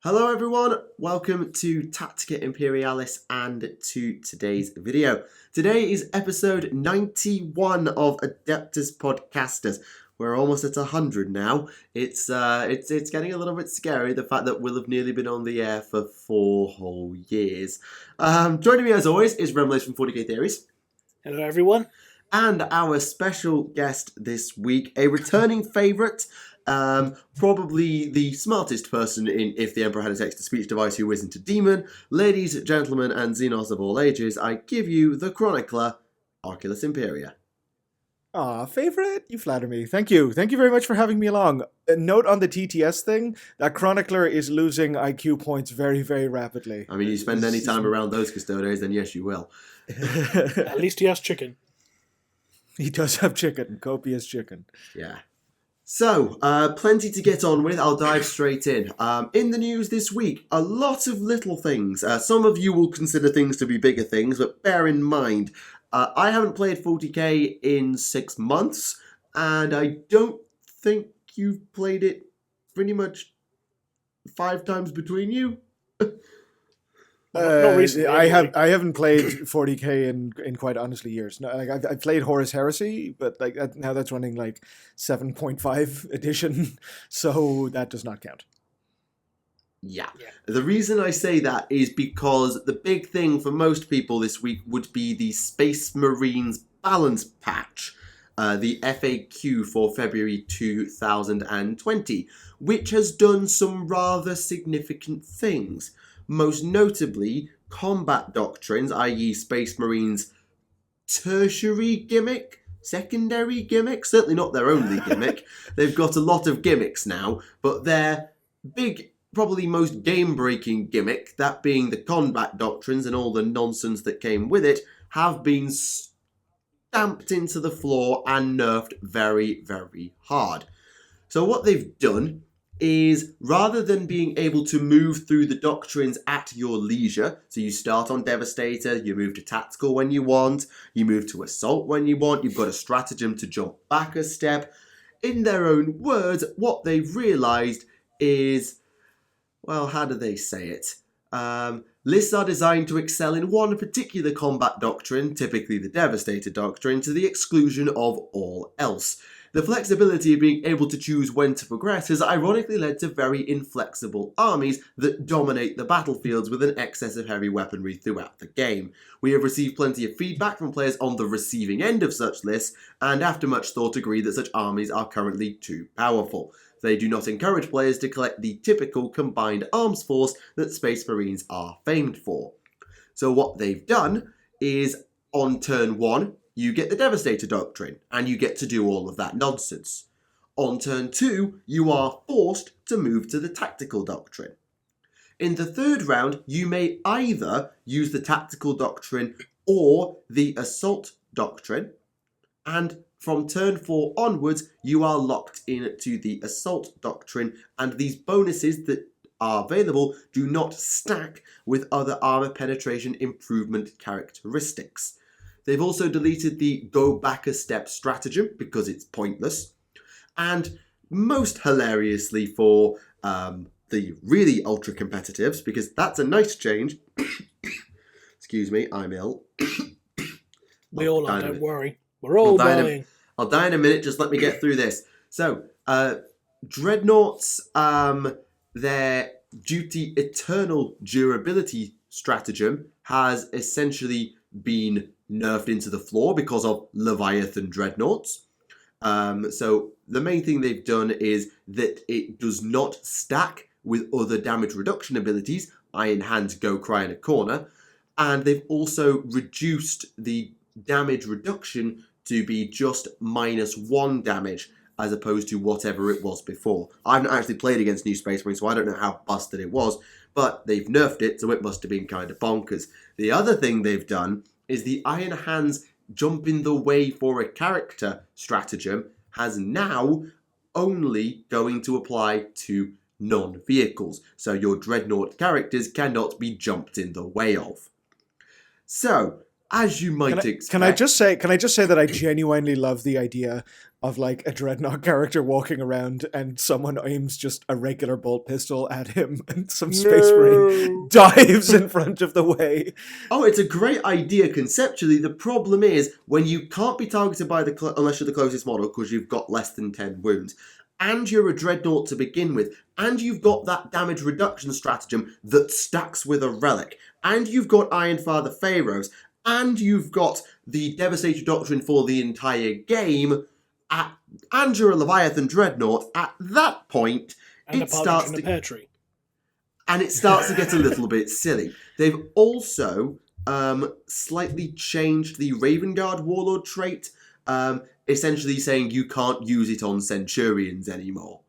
Hello everyone, welcome to Tactica Imperialis and to today's video. Today is episode 91 of Adeptus Podcastus. We're almost at 100 now. It's getting a little bit scary, the fact that we'll have nearly been on the air for 4 whole years. Joining me as always is Remleiz from 40k Theories. Hello everyone. And our special guest this week, a returning favourite, probably the smartest person in If the Emperor Had a Text-to-Speech Device who isn't a demon. Ladies, gentlemen, and Xenos of all ages, I give you the chronicler, Oculus Imperia. Favourite? You flatter me. Thank you. Thank you very much for having me along. A note on the TTS thing, that chronicler is losing IQ points very, very rapidly. I mean, you spend any time around those custodes, then yes, you will. At least he has chicken. He does have chicken. Copious chicken. Yeah. So, plenty to get on with. I'll dive straight in. In the news this week, a lot of little things. Some of you will consider things to be bigger things, but bear in mind, I haven't played 40k in 6 months, and I don't think you've played it pretty much 5 times between you. Not recently. I haven't played 40k in quite honestly years. No, like I've played Horus Heresy, but now that's running like 7.5 edition, so that does not count. Yeah. The reason I say that is because the big thing for most people this week would be the Space Marines balance patch, the FAQ for February 2020, which has done some rather significant things. Most notably, combat doctrines, i.e. Space Marines' tertiary gimmick, secondary gimmick, certainly not their only gimmick. They've got a lot of gimmicks now, but their big, probably most game-breaking gimmick, that being the combat doctrines and all the nonsense that came with it, have been stamped into the floor and nerfed very, very hard. So what they've done is, rather than being able to move through the doctrines at your leisure, so you start on Devastator, you move to Tactical when you want, you move to Assault when you want, you've got a stratagem to jump back a step. In their own words, what they've realised is, well, how do they say it? Lists are designed to excel in one particular combat doctrine, typically the Devastator doctrine, to the exclusion of all else. The flexibility of being able to choose when to progress has ironically led to very inflexible armies that dominate the battlefields with an excess of heavy weaponry throughout the game. We have received plenty of feedback from players on the receiving end of such lists, and after much thought agree that such armies are currently too powerful. They do not encourage players to collect the typical combined arms force that Space Marines are famed for. So what they've done is, on turn 1, you get the Devastator Doctrine, and you get to do all of that nonsense. On turn 2, you are forced to move to the Tactical Doctrine. In the third round, you may either use the Tactical Doctrine or the Assault Doctrine, and from turn 4 onwards, you are locked into the Assault Doctrine, and these bonuses that are available do not stack with other armor penetration improvement characteristics. They've also deleted the go back a step stratagem because it's pointless. And most hilariously for the really ultra competitives, because that's a nice change. Excuse me, I'm ill. We all are, don't worry. We're all dying. I'll die in a minute, just let me get through this. So, Dreadnoughts, their Duty Eternal Durability stratagem has essentially been nerfed into the floor because of Leviathan Dreadnoughts. So the main thing they've done is that it does not stack with other damage reduction abilities, Iron Hand, Go Cry in a Corner, and they've also reduced the damage reduction to be just -1 damage as opposed to whatever it was before. I've not actually played against New Space Marine, so I don't know how busted it was, but they've nerfed it, so it must have been kind of bonkers. The other thing they've done is the Iron Hands jump in the way for a character stratagem has now only going to apply to non-vehicles. So your Dreadnought characters cannot be jumped in the way of. So, as you might expect... Can I just say that I genuinely love the idea of like a Dreadnought character walking around and someone aims just a regular bolt pistol at him and some Space Marine dives in front of the way. Oh, it's a great idea conceptually. The problem is when you can't be targeted by unless you're the closest model because you've got less than 10 wounds, and you're a Dreadnought to begin with, and you've got that damage reduction stratagem that stacks with a relic, and you've got Ironfather Pharaohs, and you've got the Devastator Doctrine for the entire game, and you're a Leviathan Dreadnought, at that point, and it starts in a pear tree. And it starts to get a little bit silly. They've also slightly changed the Raven Guard Warlord trait, essentially saying you can't use it on Centurions anymore.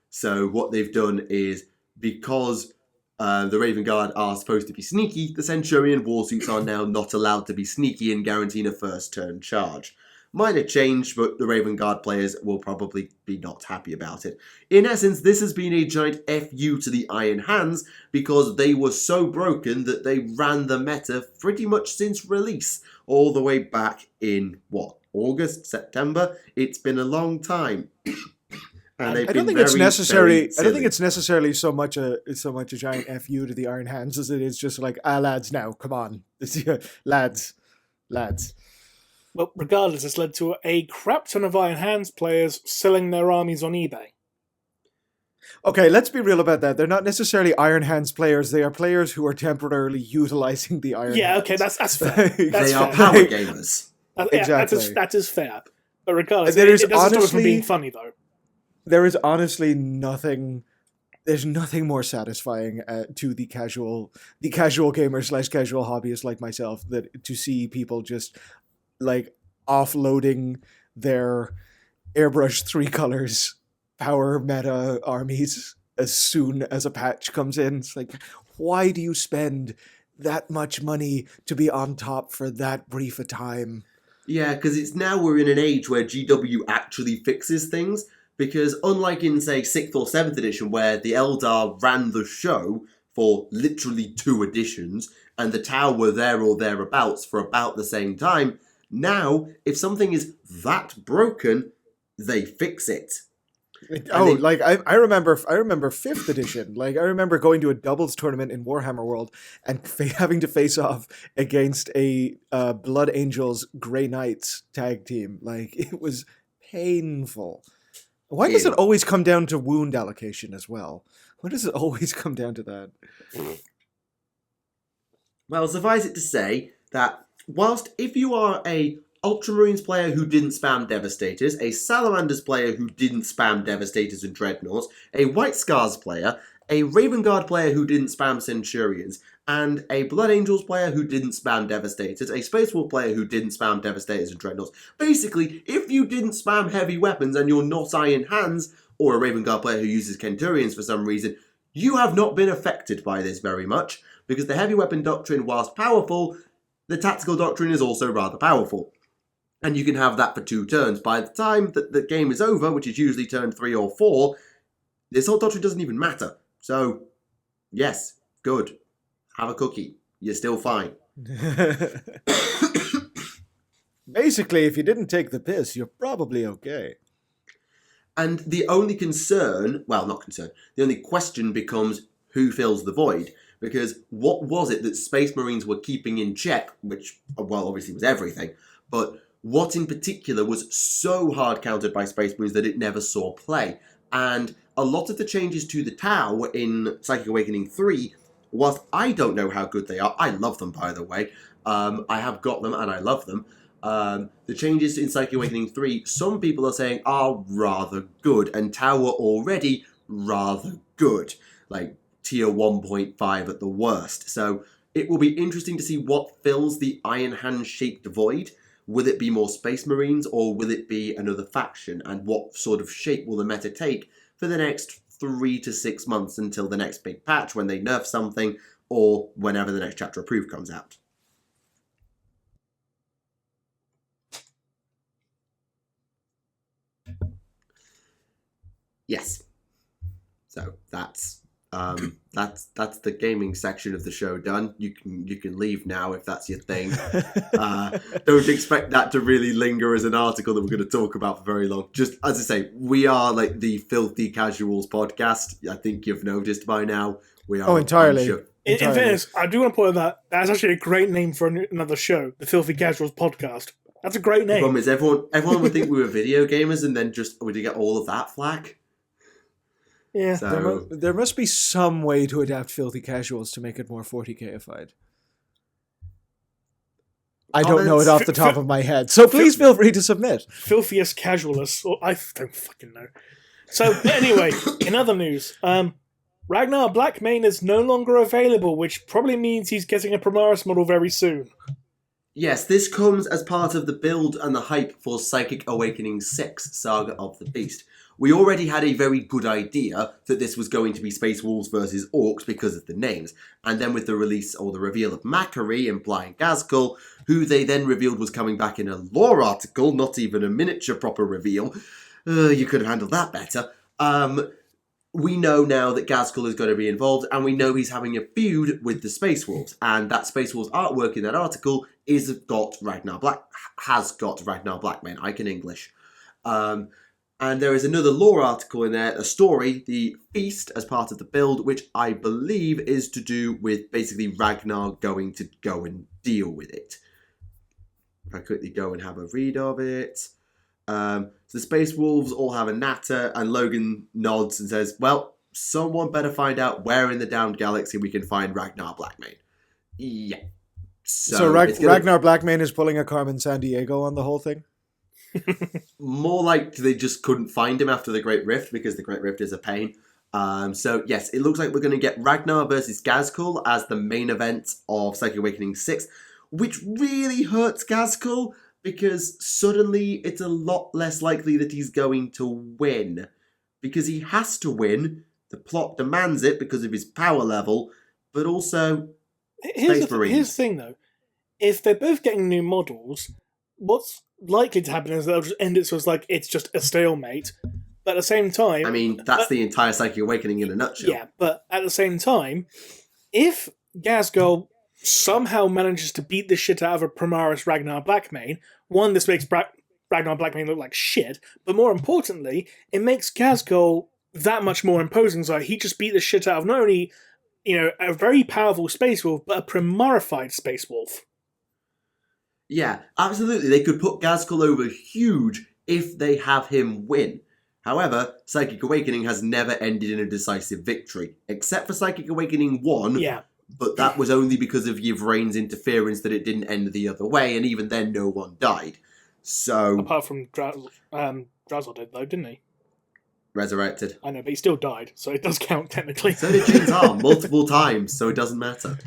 So what they've done is, because the Raven Guard are supposed to be sneaky, the Centurion Warsuits are now not allowed to be sneaky and guaranteeing a first turn charge. Minor change, but the Raven Guard players will probably be not happy about it. In essence, this has been a giant FU to the Iron Hands because they were so broken that they ran the meta pretty much since release, all the way back in, August, September? It's been a long time. And I don't think it's necessary. I don't think it's necessarily so much a giant FU to the Iron Hands as it is just like, lads, now come on, lads. Well, regardless, it's led to a crap ton of Iron Hands players selling their armies on eBay. Okay, let's be real about that. They're not necessarily Iron Hands players. They are players who are temporarily utilizing the Iron Hands. Yeah, okay, that's fair. They are power gamers. Exactly. That is fair. But regardless, it doesn't stop it from being funny, though. There is honestly nothing... There's nothing more satisfying to the casual gamer / casual hobbyist like myself to see people just like offloading their airbrush 3 colors power meta armies as soon as a patch comes in. It's like, why do you spend that much money to be on top for that brief a time? Yeah, because it's now we're in an age where GW actually fixes things. Because unlike in, say, 6th or 7th edition, where the Eldar ran the show for literally 2 editions, and the Tau were there or thereabouts for about the same time, now, if something is that broken, they fix it. I remember 5th edition. Like, I remember going to a doubles tournament in Warhammer World and having to face off against a Blood Angels Grey Knights tag team. Like, it was painful. Why does it always come down to wound allocation as well? Why does it always come down to that? Well, suffice it to say that whilst if you are a Ultramarines player who didn't spam Devastators, a Salamanders player who didn't spam Devastators and Dreadnoughts, a White Scars player, a Raven Guard player who didn't spam Centurions, and a Blood Angels player who didn't spam Devastators, a Space Wolf player who didn't spam Devastators and Dreadnoughts. Basically, if you didn't spam heavy weapons and you're not Iron Hands, or a Raven Guard player who uses Centurions for some reason, you have not been affected by this very much, because the heavy weapon doctrine, whilst powerful, the tactical doctrine is also rather powerful. And you can have that for 2 turns. By the time that the game is over, which is usually turn 3 or 4, this whole doctrine doesn't even matter. So, yes, good. Have a cookie. You're still fine. Basically, if you didn't take the piss, you're probably okay. And the only concern, well, not concern, the only question becomes who fills the void. Because what was it that Space Marines were keeping in check, which, well, obviously was everything, but what in particular was so hard countered by Space Marines that it never saw play? And a lot of the changes to the Tau in Psychic Awakening 3, whilst I don't know how good they are, I love them, by the way, I have got them and I love them, the changes in Psychic Awakening 3, some people are saying are rather good, and Tau were already rather good, like tier 1.5 at the worst. So it will be interesting to see what fills the Iron Hand-shaped void. Will it be more Space Marines, or will it be another faction? And what sort of shape will the meta take for the next 3 to 6 months until the next big patch, when they nerf something, or whenever the next chapter approved comes out? Yes. So that's That's the gaming section of the show done. You can leave now if that's your thing. Don't expect that to really linger as an article that we're going to talk about for very long. Just as I say, we are like the Filthy Casuals podcast. I think you've noticed by now. We are entirely. In fairness, I do want to point out that's actually a great name for another show, the Filthy Casuals podcast. That's a great name. The problem is everyone would think we were video gamers, and then just would get all of that flack. Yeah. So, there must be some way to adapt Filthy Casuals to make it more 40k-ified. I don't know it off the top of my head, so please feel free to submit. Filthiest Casualist, or I don't fucking know. So anyway, in other news, Ragnar Blackmane is no longer available, which probably means he's getting a Primaris model very soon. yes, this comes as part of the build and the hype for Psychic Awakening 6, Saga of the Beast. We already had a very good idea that this was going to be Space Wolves versus Orcs because of the names, and then with the release or the reveal of Macquarie implying Ghazghkull, who they then revealed was coming back in a lore article, not even a miniature proper reveal. You could have handled that better. We know now that Ghazghkull is going to be involved, and we know he's having a feud with the Space Wolves, and that Space Wolves artwork in that article has got Ragnar Blackmane. I can English. And there is another lore article in there, a story, the Feast, as part of the build, which I believe is to do with basically Ragnar going to go and deal with it. If I quickly go and have a read of it. So the Space Wolves all have a natter, and Logan nods and says, well, someone better find out where in the Downed Galaxy we can find Ragnar Blackmane. Yeah. So Ragnar Blackmane is pulling a Carmen Sandiego on the whole thing? More like they just couldn't find him after the Great Rift, because the Great Rift is a pain. So yes, it looks like we're going to get Ragnar versus Ghazghkull as the main event of Psychic Awakening 6, which really hurts Ghazghkull, because suddenly it's a lot less likely that he's going to win. Because he has to win, the plot demands it because of his power level, but also Space Marines. Here's the thing though, if they're both getting new models, what's likely to happen is they'll just end it so it's just a stalemate. But at the same time, I mean, that's the entire Psychic Awakening in a nutshell. Yeah, but at the same time, if Ghazghkull somehow manages to beat the shit out of a Primaris Ragnar Blackmane, one, this makes Ragnar Blackmane look like shit, but more importantly, it makes Ghazghkull that much more imposing. So he just beat the shit out of not only, a very powerful Space Wolf, but a Primarified Space Wolf. Yeah, absolutely. They could put Ghazghkull over huge if they have him win. However, Psychic Awakening has never ended in a decisive victory, except for Psychic Awakening 1. Yeah. But that was only because of Yvrain's interference that it didn't end the other way, and even then no one died. So... Apart from Drazzle did, though, didn't he? Resurrected. I know, but he still died, so it does count, technically. So did Jin'Zar multiple times, so it doesn't matter.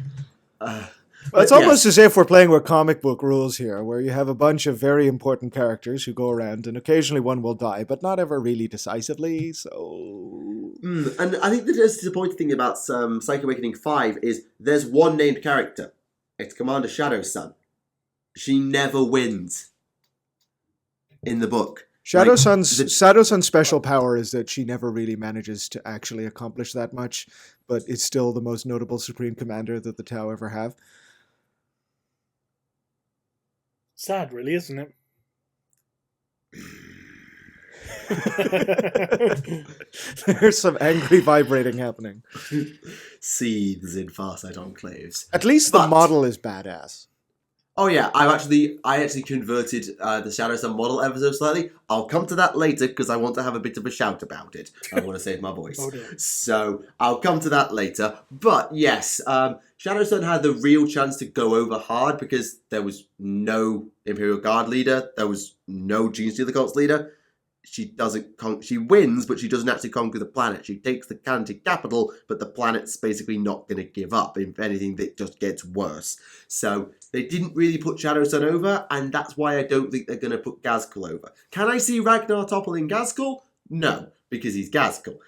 It's almost as if we're playing with comic book rules here, where you have a bunch of very important characters who go around, and occasionally one will die, but not ever really decisively, so... And I think the disappointing thing about Psychic Awakening 5 is there's one named character. It's Commander Shadow's son. She never wins in the book. Shadow Sun's special power is that she never really manages to actually accomplish that much, but it's still the most notable Supreme Commander that the Tau ever have. Sad, really, isn't it? There's some angry vibrating happening. Seethes in Farsight Enclaves. At least the model is badass. Oh yeah, I actually converted the Shadow Sun model ever so slightly. I'll come to that later because I want to have a bit of a shout about it. I want to save my voice. Oh dear. So I'll come to that later. But yes, Shadow Sun had the real chance to go over hard because there was no Imperial Guard leader. There was no Genestealer Cult's leader. She wins, but she doesn't actually conquer the planet. She takes the county capital, but the planet's basically not going to give up. If anything, it just gets worse. So they didn't really put Shadow Sun over, and that's why I don't think they're going to put Ghazghkull over. Can I see Ragnar toppling Ghazghkull? No, because he's Ghazghkull.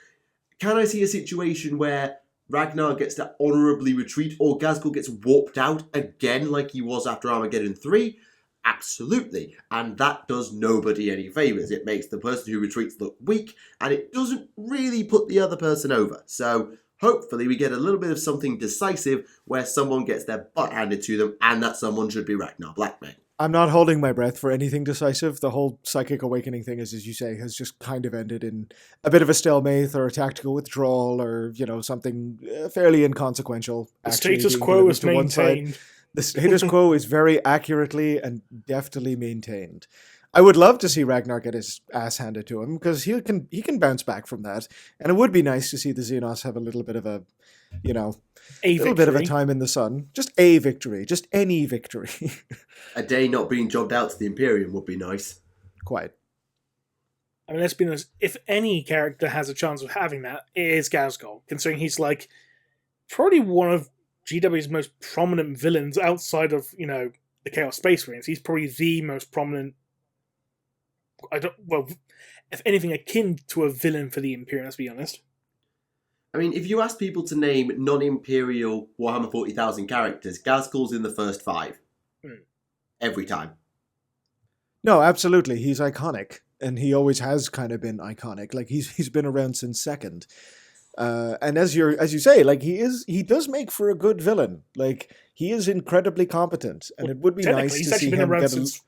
Can I see a situation where Ragnar gets to honourably retreat, or Ghazghkull gets warped out again like he was after Armageddon 3? Absolutely, and that does nobody any favours. It makes the person who retreats look weak, and it doesn't really put the other person over. So hopefully we get a little bit of something decisive where someone gets their butt handed to them, and that someone should be Ragnar Blackmane. I'm not holding my breath for anything decisive. The whole psychic awakening thing, as you say, has just kind of ended in a bit of a stalemate or a tactical withdrawal or, something fairly inconsequential. The status quo is maintained. The status quo is very accurately and deftly maintained. I would love to see Ragnar get his ass handed to him because he can bounce back from that. And it would be nice to see the Xenos have a little bit of a little bit of a time in the sun. Just a victory. Just any victory. A day not being jobbed out to the Imperium would be nice. Quite. I mean, let's be honest. If any character has a chance of having that, it is Ghazghkull, considering he's probably one of GW's most prominent villains outside of, the Chaos Space Marines. He's probably the most prominent, if anything, akin to a villain for the Imperium, let's be honest. I mean, if you ask people to name non-Imperial Warhammer 40,000 characters, Ghazghkull's in the first 5. Every time. No, absolutely. He's iconic. And he always has kind of been iconic. He's been around since second. And as you say, he does make for a good villain. He is incredibly competent. And it would be nice to see him get... He's actually been around since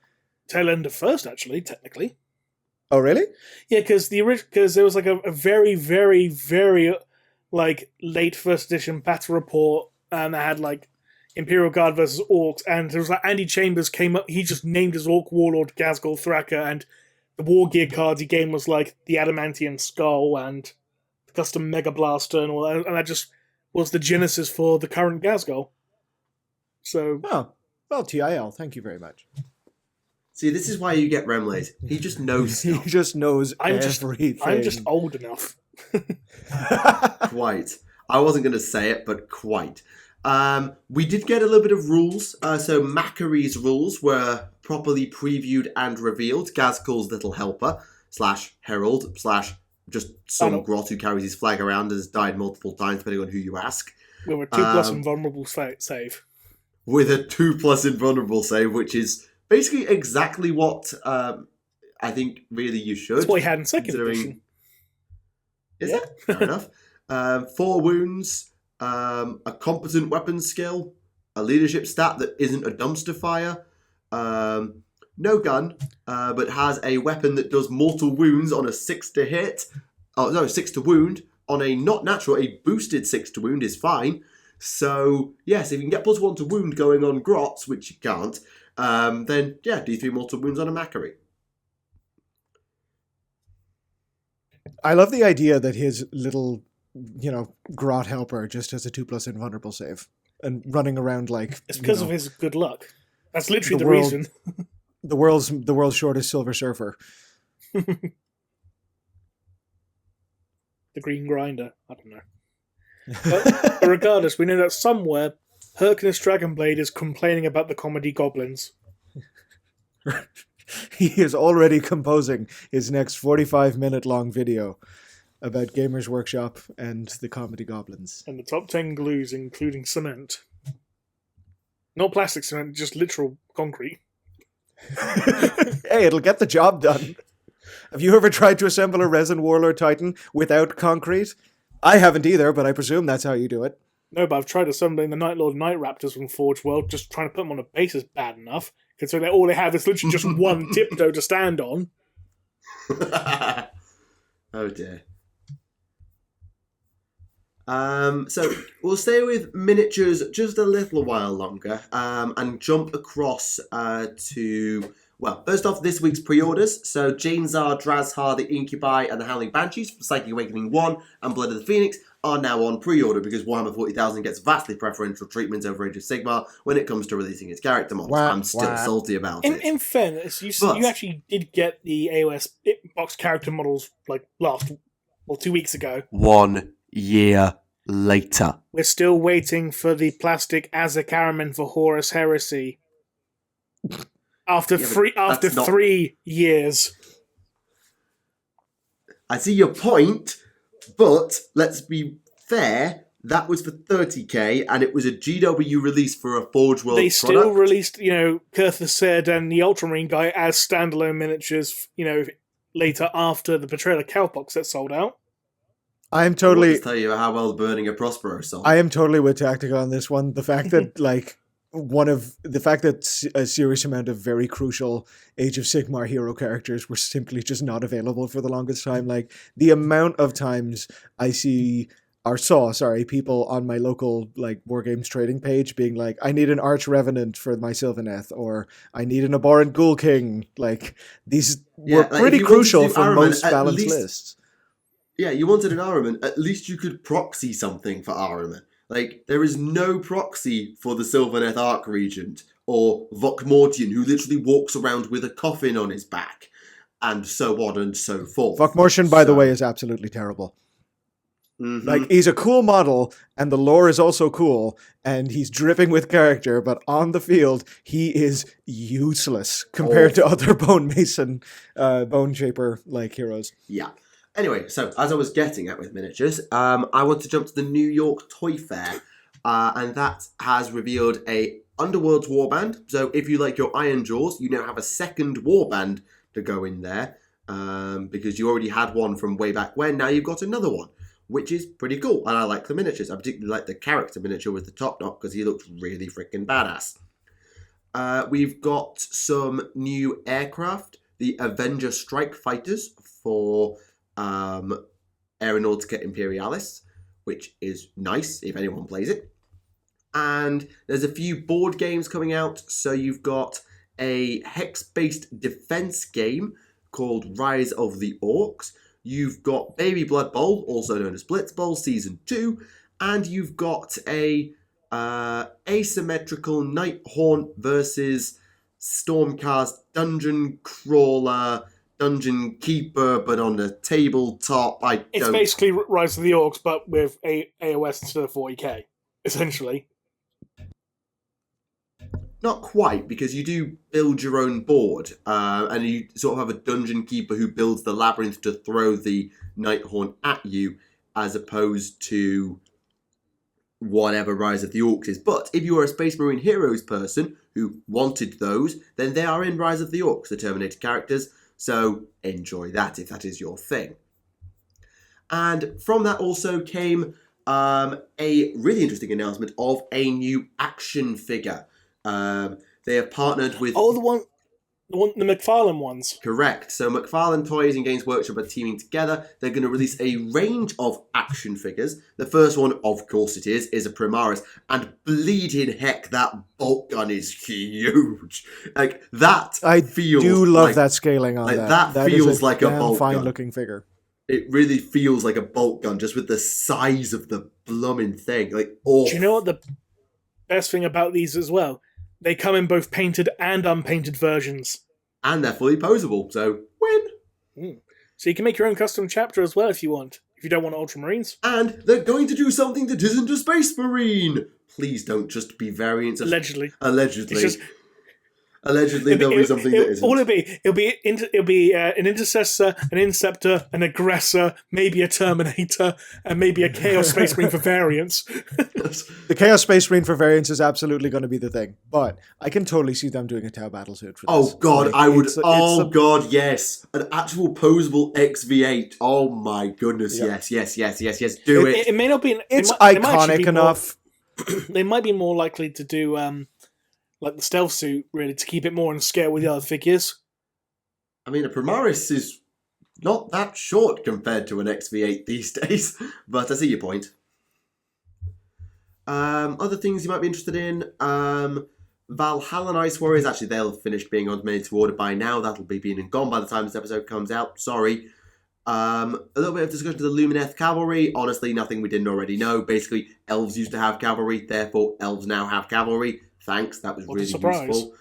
tail end of first, actually, technically. Oh, really? Yeah, because there was a very, very, very late first edition battle report, and I had Imperial Guard versus Orcs, and there was Andy Chambers came up, he just named his Orc Warlord Ghazghkull Thraka, and the War Gear cards he gave was the Adamantian Skull and the Custom Mega Blaster and all that, and that just was the genesis for the current Ghazghkull. So... Oh, well, TIL, thank you very much. See, this is why you get Remleiz. He just knows stuff. He just knows everything. I'm just old enough. Quite. I wasn't going to say it, but quite. We did get a little bit of rules. So Macary's rules were properly previewed and revealed. Ghazghkull's little helper, / herald, / just some grot who carries his flag around and has died multiple times, depending on who you ask. With a 2+ invulnerable save. With a 2+ invulnerable save, which is basically exactly what I think really you should. That's what he had in second edition. Is it? Fair enough. 4 wounds, a competent weapon skill, a leadership stat that isn't a dumpster fire, no gun, but has a weapon that does mortal wounds on a 6 to hit. Oh, no, 6 to wound. On a not natural, a boosted 6 to wound is fine. So, yes, if you can get +1 to wound going on grots, which you can't, then, yeah, D3 mortal wounds on a Macquarie. I love the idea that his little, grot helper just has a 2+ invulnerable save and running around It's because of his good luck. That's literally the reason. The world's shortest Silver Surfer. The Green Grinder. I don't know. But regardless, we know that somewhere Hercules Dragonblade is complaining about the comedy goblins. He is already composing his next 45-minute long video about Gamers Workshop and the comedy goblins. And the top 10 glues, including cement. Not plastic cement, just literal concrete. Hey, it'll get the job done. Have you ever tried to assemble a resin Warlord Titan without concrete? I haven't either, but I presume that's how you do it. No, but I've tried assembling the Night Lord Night Raptors from Forge World, just trying to put them on a base is bad enough, considering all they have is literally just one tiptoe to stand on. Oh dear. So we'll stay with miniatures just a little while longer, and jump across to... Well, first off, this week's pre-orders. So Janezar, Drazhar, the Incubi, and the Howling Banshees from Psychic Awakening 1 and Blood of the Phoenix are now on pre-order because Warhammer 40,000 gets vastly preferential treatment over Age of Sigmar when it comes to releasing its character models. I'm still salty about it. In fairness, you actually did get the AOS box character models 2 weeks ago. 1 year later. We're still waiting for the plastic Azek Aramin for Horus Heresy. After 3 years. I see your point, but let's be fair, that was for 30k and it was a GW release for a Forge World They product. still released, Kurthus Said and the Ultramarine guy as standalone miniatures, later after the Betrayal of Cowpox that sold out. I am What totally. does tell you how well burning a Prospero song? I am totally with Tactica on this one. The fact that a serious amount of very crucial Age of Sigmar hero characters were simply just not available for the longest time. Like the amount of times I saw people on my local like War Games trading page being like, I need an Arch Revenant for my Sylvaneth, or I need an Abhorrent Ghoul King. Like these were pretty crucial for Ahriman, most balanced lists. Yeah, you wanted an Ahriman, at least you could proxy something for Ahriman. Like, there is no proxy for the Sylvaneth Arc Regent, or Vokmortian, who literally walks around with a coffin on his back, and so on and so forth. Vokmortian, by the way, is absolutely terrible. Mm-hmm. Like, he's a cool model, and the lore is also cool, and he's dripping with character, but on the field, he is useless compared to other Bone Mason, Bone Shaper-like heroes. Yeah. Anyway, so as I was getting at with miniatures, I want to jump to the New York Toy Fair, and that has revealed a Underworlds warband. So if you like your Iron Jaws, you now have a second warband to go in there, because you already had one from way back when. Now you've got another one, which is pretty cool, and I like the miniatures. I particularly like the character miniature with the top knot because he looks really freaking badass. We've got some new aircraft, the Avenger Strike Fighters for Aeronautica Imperialis, which is nice if anyone plays it. And there's a few board games coming out. So you've got a hex-based defense game called Rise of the Orcs. You've got Baby Blood Bowl, also known as Blitz Bowl Season 2. And you've got a asymmetrical Nighthaunt versus Stormcast Dungeon Crawler Dungeon Keeper, but on the tabletop. It's basically Rise of the Orcs, but with AOS instead of 40k, essentially. Not quite, because you do build your own board, and you sort of have a Dungeon Keeper who builds the labyrinth to throw the Nighthaunt at you, as opposed to whatever Rise of the Orcs is. But if you are a Space Marine Heroes person who wanted those, then they are in Rise of the Orcs, the Terminator characters. So enjoy that if that is your thing. And from that also came a really interesting announcement of a new action figure. They have partnered with... Oh, the McFarlane ones. Correct. So McFarlane Toys and Games Workshop are teaming together. They're going to release a range of action figures. The first one, of course it is a Primaris. And bleeding heck, that bolt gun is huge. Like, that I feels... do love that scaling on that. That feels like a bolt gun. Fine-looking figure. It really feels like a bolt gun, just with the size of the blooming thing. Like, oh. Do you know what the best thing about these as well? They come in both painted and unpainted versions. And they're fully posable, so win. So you can make your own custom chapter as well if you want, if you don't want Ultramarines. And they're going to do something that isn't a Space Marine. Please don't just be variants of... Allegedly. Allegedly. It's just... Allegedly, there'll be something that isn't. All it'll be an Intercessor, an Inceptor, an Aggressor, maybe a Terminator, and maybe a Chaos Space Marine for variants. The Chaos Space Marine for variants is absolutely going to be the thing, but I can totally see them doing a Tau Battlesuit for this. Oh god, like, god, yes. An actual posable XV8. Oh my goodness, yeah. yes. Do it. It may not be... It's iconic enough. They might be more likely to do... like the stealth suit, really, to keep it more in scale with the other figures. I mean, a Primaris is not that short compared to an XV8 these days, but I see your point. Other things you might be interested in, Valhalla and Ice Warriors, actually they'll have finished being on made to order by now. That'll be being and gone by the time this episode comes out, sorry. A little bit of discussion of the Lumineth Cavalry. Honestly, nothing we didn't already know. Basically, elves used to have cavalry, therefore elves now have cavalry. Thanks, that was really useful.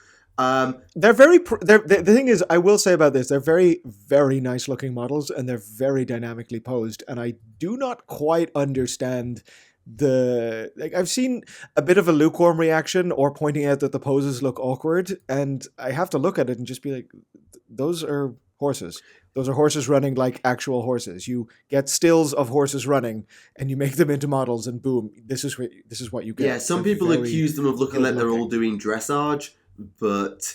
They're very... the thing is, I will say about this, they're very, very nice looking models, and they're very dynamically posed, and I do not quite understand I've seen a bit of a lukewarm reaction or pointing out that the poses look awkward, and I have to look at it and just be like, those are horses. Those are horses running like actual horses. You get stills of horses running, and you make them into models, and boom, this is what you get. Yeah, some people accuse them of looking like they're all doing dressage, but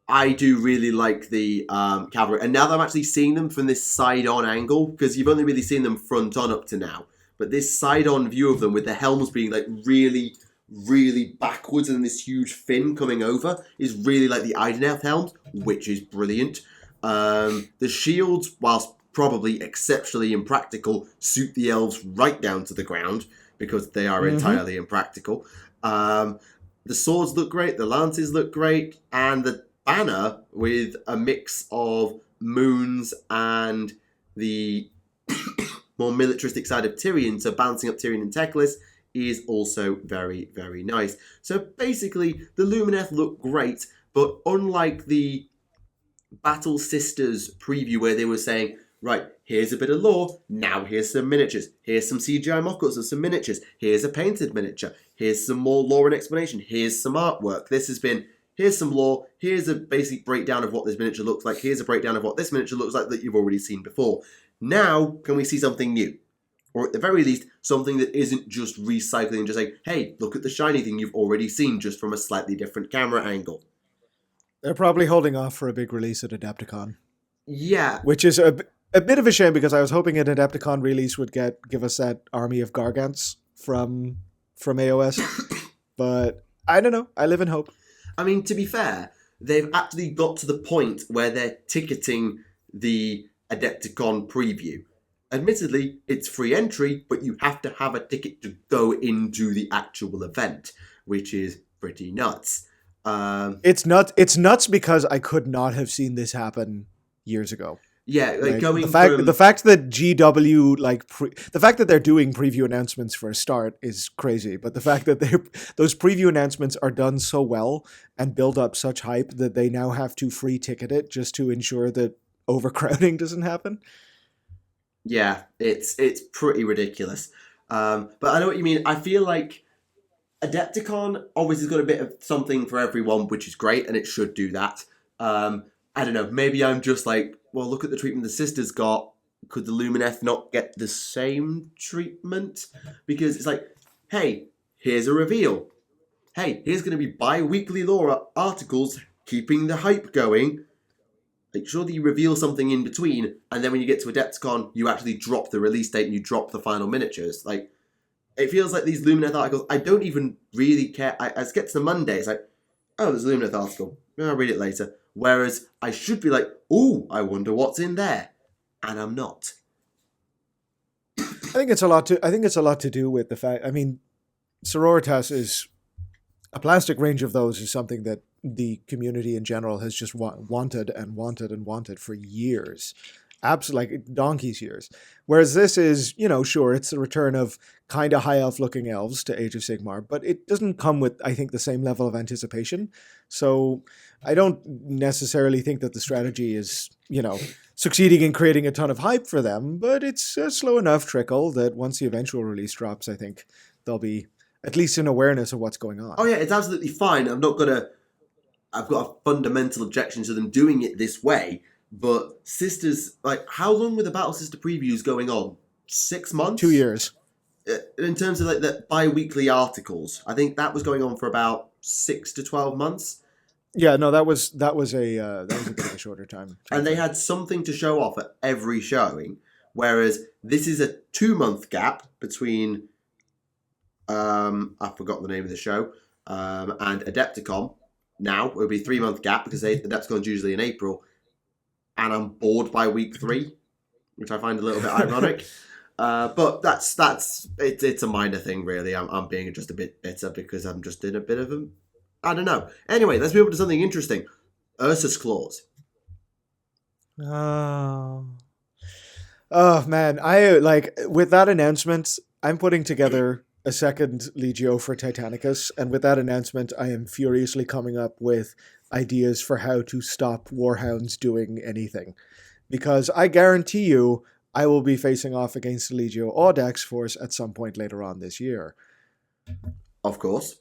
I do really like the cavalry. And now that I'm actually seeing them from this side-on angle, because you've only really seen them front-on up to now, but this side-on view of them with the helms being like really, really backwards and this huge fin coming over is really like the Ideneth helms, which is brilliant. The shields, whilst probably exceptionally impractical, suit the elves right down to the ground because they are entirely impractical. The swords look great, the lances look great, and the banner with a mix of moons and the more militaristic side of Tyrion, so balancing up Tyrion and Teclis, is also very, very nice. So basically, the Lumineth look great, but unlike the Battle Sisters preview where they were saying, right, here's a bit of lore, now here's some miniatures, here's some CGI mock-ups of some miniatures, here's a painted miniature, here's some more lore and explanation, here's some artwork. This has been, here's some lore, here's a basic breakdown of what this miniature looks like, here's a breakdown of what this miniature looks like that you've already seen before. Now, can we see something new? Or at the very least, something that isn't just recycling and just saying, hey, look at the shiny thing you've already seen just from a slightly different camera angle. They're probably holding off for a big release at Adepticon. Yeah. Which is a bit of a shame because I was hoping an Adepticon release would give us that army of Gargants from AOS. But I don't know. I live in hope. I mean, to be fair, they've actually got to the point where they're ticketing the Adepticon preview. Admittedly, it's free entry, but you have to have a ticket to go into the actual event, which is pretty nuts. It's nuts. It's nuts because I could not have seen this happen years ago. Yeah, like going the fact that GW the fact that they're doing preview announcements for a start is crazy, but the fact that those preview announcements are done so well and build up such hype that they now have to free ticket it just to ensure that overcrowding doesn't happen. Yeah, it's pretty ridiculous. But I know what you mean. I feel like Adepticon always has got a bit of something for everyone, which is great, and it should do that. I don't know, maybe I'm just like, well, look at the treatment the sisters got. Could the Lumineth not get the same treatment? Because it's like, hey, here's a reveal. Hey, here's going to be bi-weekly lore articles keeping the hype going. Like, surely you reveal something in between, and then when you get to Adepticon, you actually drop the release date and you drop the final miniatures. Like, it feels like these Lumineth articles, I don't even really care. I get to the Monday, it's like, oh, there's a Lumineth article. I'll read it later. Whereas I should be like, ooh, I wonder what's in there. And I'm not. I think it's a lot to do with the fact, I mean, Sororitas is a plastic range of those is something that the community in general has just wanted for years. Absolutely, like donkey's years. Whereas this is, sure, it's the return of kind of high elf looking elves to Age of Sigmar, but it doesn't come with, I think, the same level of anticipation. So I don't necessarily think that the strategy is, succeeding in creating a ton of hype for them, but it's a slow enough trickle that once the eventual release drops, I think there'll be at least an awareness of what's going on. Oh yeah, it's absolutely fine. I've got a fundamental objection to them doing it this way. But Sisters, like, how long were the Battle Sister previews going on? 6 months? 2 years. In terms of like the bi-weekly articles, I think that was going on for about 6 to 12 months. Yeah, no, that was a bit of a shorter time. And they had something to show off at every showing, whereas this is a 2-month gap between I forgot the name of the show and Adepticon. Now it would be a 3-month gap because Adepticon's usually in April. And I'm bored by week 3, which I find a little bit ironic. But it's a minor thing, really. I'm being just a bit bitter because I'm just in a bit of I don't know. Anyway, let's move on to something interesting. Ursus Claws. Oh man, with that announcement, I'm putting together a second Legio for Titanicus, and with that announcement, I am furiously coming up with ideas for how to stop Warhounds doing anything. Because I guarantee you, I will be facing off against the Legio Audax force at some point later on this year. Of course.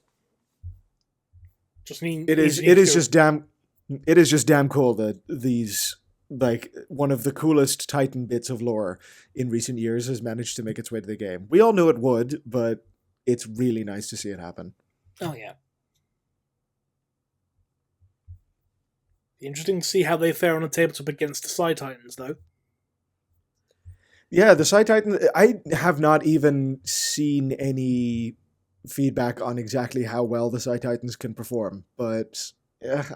It is just damn cool that these, like, one of the coolest Titan bits of lore in recent years has managed to make its way to the game. We all knew it would, but it's really nice to see it happen. Oh, yeah. Interesting to see how they fare on a tabletop against the Psi Titans, though. Yeah, the Psi Titan, I have not even seen any feedback on exactly how well the Psi Titans can perform, but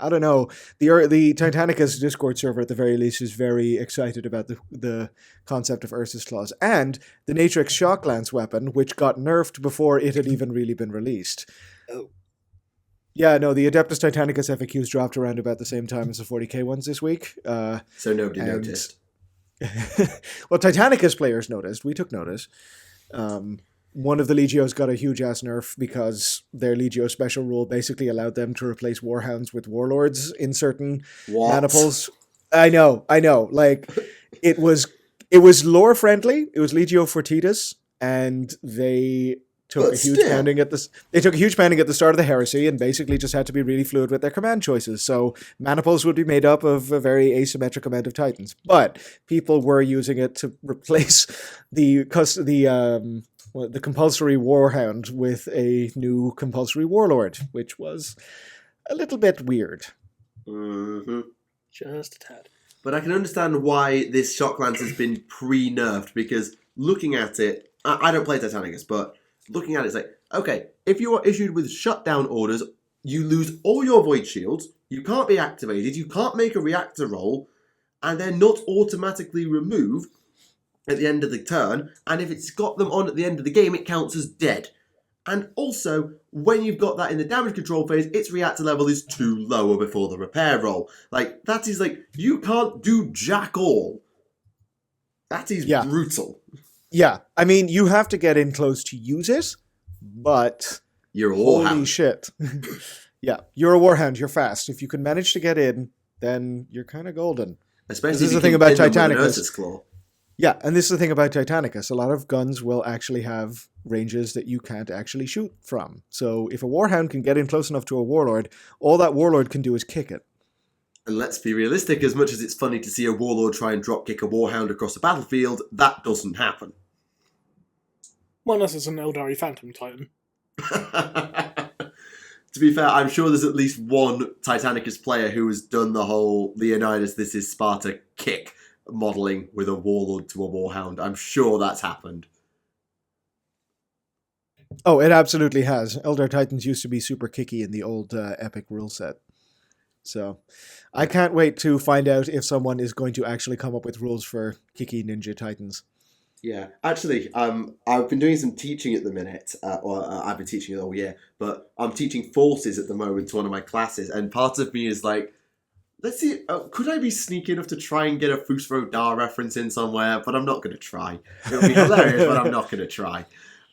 I don't know. The Titanicus Discord server, at the very least, is very excited about the concept of Ursus Claws, and the Natrix Shock Lance weapon, which got nerfed before it had even really been released. Oh. Yeah, no, the Adeptus Titanicus FAQs dropped around about the same time as the 40k ones this week. So nobody noticed. Well, Titanicus players noticed. We took notice. One of the Legios got a huge-ass nerf because their Legio special rule basically allowed them to replace Warhounds with Warlords in certain maniples. I know. Like, it was lore-friendly. It was Legio Fortitas, and they took a huge pounding at the start of the heresy and basically just had to be really fluid with their command choices. So maniples would be made up of a very asymmetric amount of Titans, but people were using it to replace the compulsory Warhound with a new compulsory Warlord, which was a little bit weird. Mm-hmm. Just a tad. But I can understand why this Shock Lance has been pre-nerfed, because looking at it, I don't play Titanicus, but looking at it, it's like, okay, if you are issued with shutdown orders, you lose all your void shields, you can't be activated, you can't make a reactor roll, and they're not automatically removed at the end of the turn, and if it's got them on at the end of the game, it counts as dead. And also, when you've got that in the damage control phase, its reactor level is too low before the repair roll. Like, that is like, you can't do jack all. That is brutal. Yeah, I mean, you have to get in close to use it, but you're a Warhound. Holy shit. Yeah, you're a Warhound, you're fast. If you can manage to get in, then you're kind of golden. Especially this is the thing about Titanicus. Yeah, and this is the thing about Titanicus. A lot of guns will actually have ranges that you can't actually shoot from. So if a Warhound can get in close enough to a Warlord, all that Warlord can do is kick it. And let's be realistic, as much as it's funny to see a Warlord try and drop kick a Warhound across the battlefield, that doesn't happen. Well, unless it's an Eldari Phantom Titan. To be fair, I'm sure there's at least one Titanicus player who has done the whole Leonidas This Is Sparta kick modelling with a Warlord to a Warhound. I'm sure that's happened. Oh, it absolutely has. Eldar Titans used to be super kicky in the old Epic rule set. So I can't wait to find out if someone is going to actually come up with rules for kicky Ninja Titans. Yeah, actually, I've been doing some teaching at the minute, I've been teaching it all year, but I'm teaching forces at the moment to one of my classes, and part of me is like, let's see, could I be sneaky enough to try and get a Fusro Dar reference in somewhere? But I'm not going to try. It'll be hilarious, but I'm not going to try.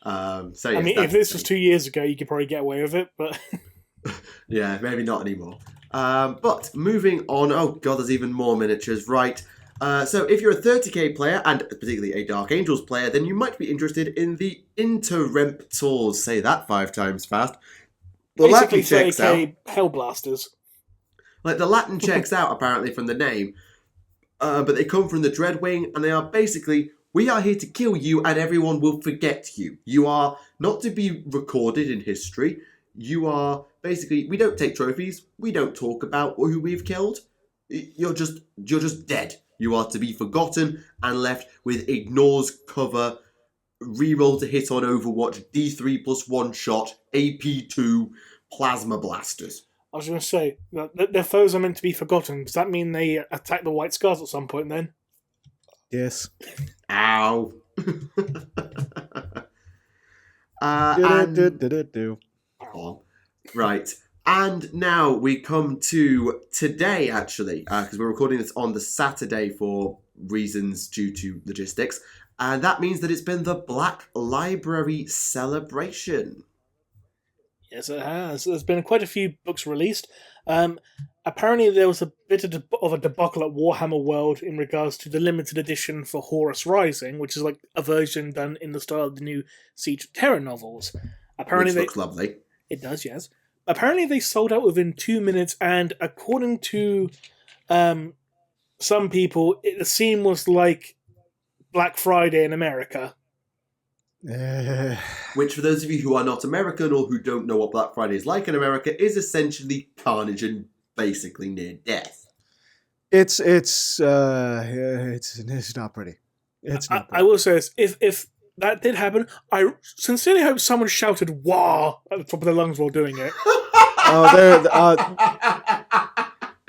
Yes, I mean, if this was 2 years ago, you could probably get away with it, but... Yeah, maybe not anymore. But moving on, oh god, there's even more miniatures, right. So if you're a 30k player, and particularly a Dark Angels player, then you might be interested in the Interremptors. Say that 5 times fast. The basically Latin checks 30k Hellblasters. Like, the Latin checks out, apparently, from the name. But they come from the Dreadwing, and they are basically, we are here to kill you, and everyone will forget you. You are not to be recorded in history. You are, basically, we don't take trophies. We don't talk about who we've killed. You're just dead. You are to be forgotten and left with ignores, cover, reroll to hit on Overwatch, D3 plus 1 shot, AP2, plasma blasters. I was going to say, their foes are meant to be forgotten. Does that mean they attack the White Scars at some point then? Yes. Ow. Right. And now we come to today, actually, because we're recording this on the Saturday for reasons due to logistics. And that means that it's been the Black Library celebration. Yes, it has. There's been quite a few books released. Apparently there was a bit of a debacle at Warhammer World in regards to the limited edition for Horus Rising, which is like a version done in the style of the new Siege of Terra novels. Apparently Which looks lovely. It does, yes. Apparently they sold out within 2 minutes, and according to some people, the scene was like Black Friday in America. Which, for those of you who are not American or who don't know what Black Friday is like in America, is essentially carnage and basically near death. It's not pretty. It's not. I will say this: if that did happen, I sincerely hope someone shouted "Wah" at the top of their lungs while doing it.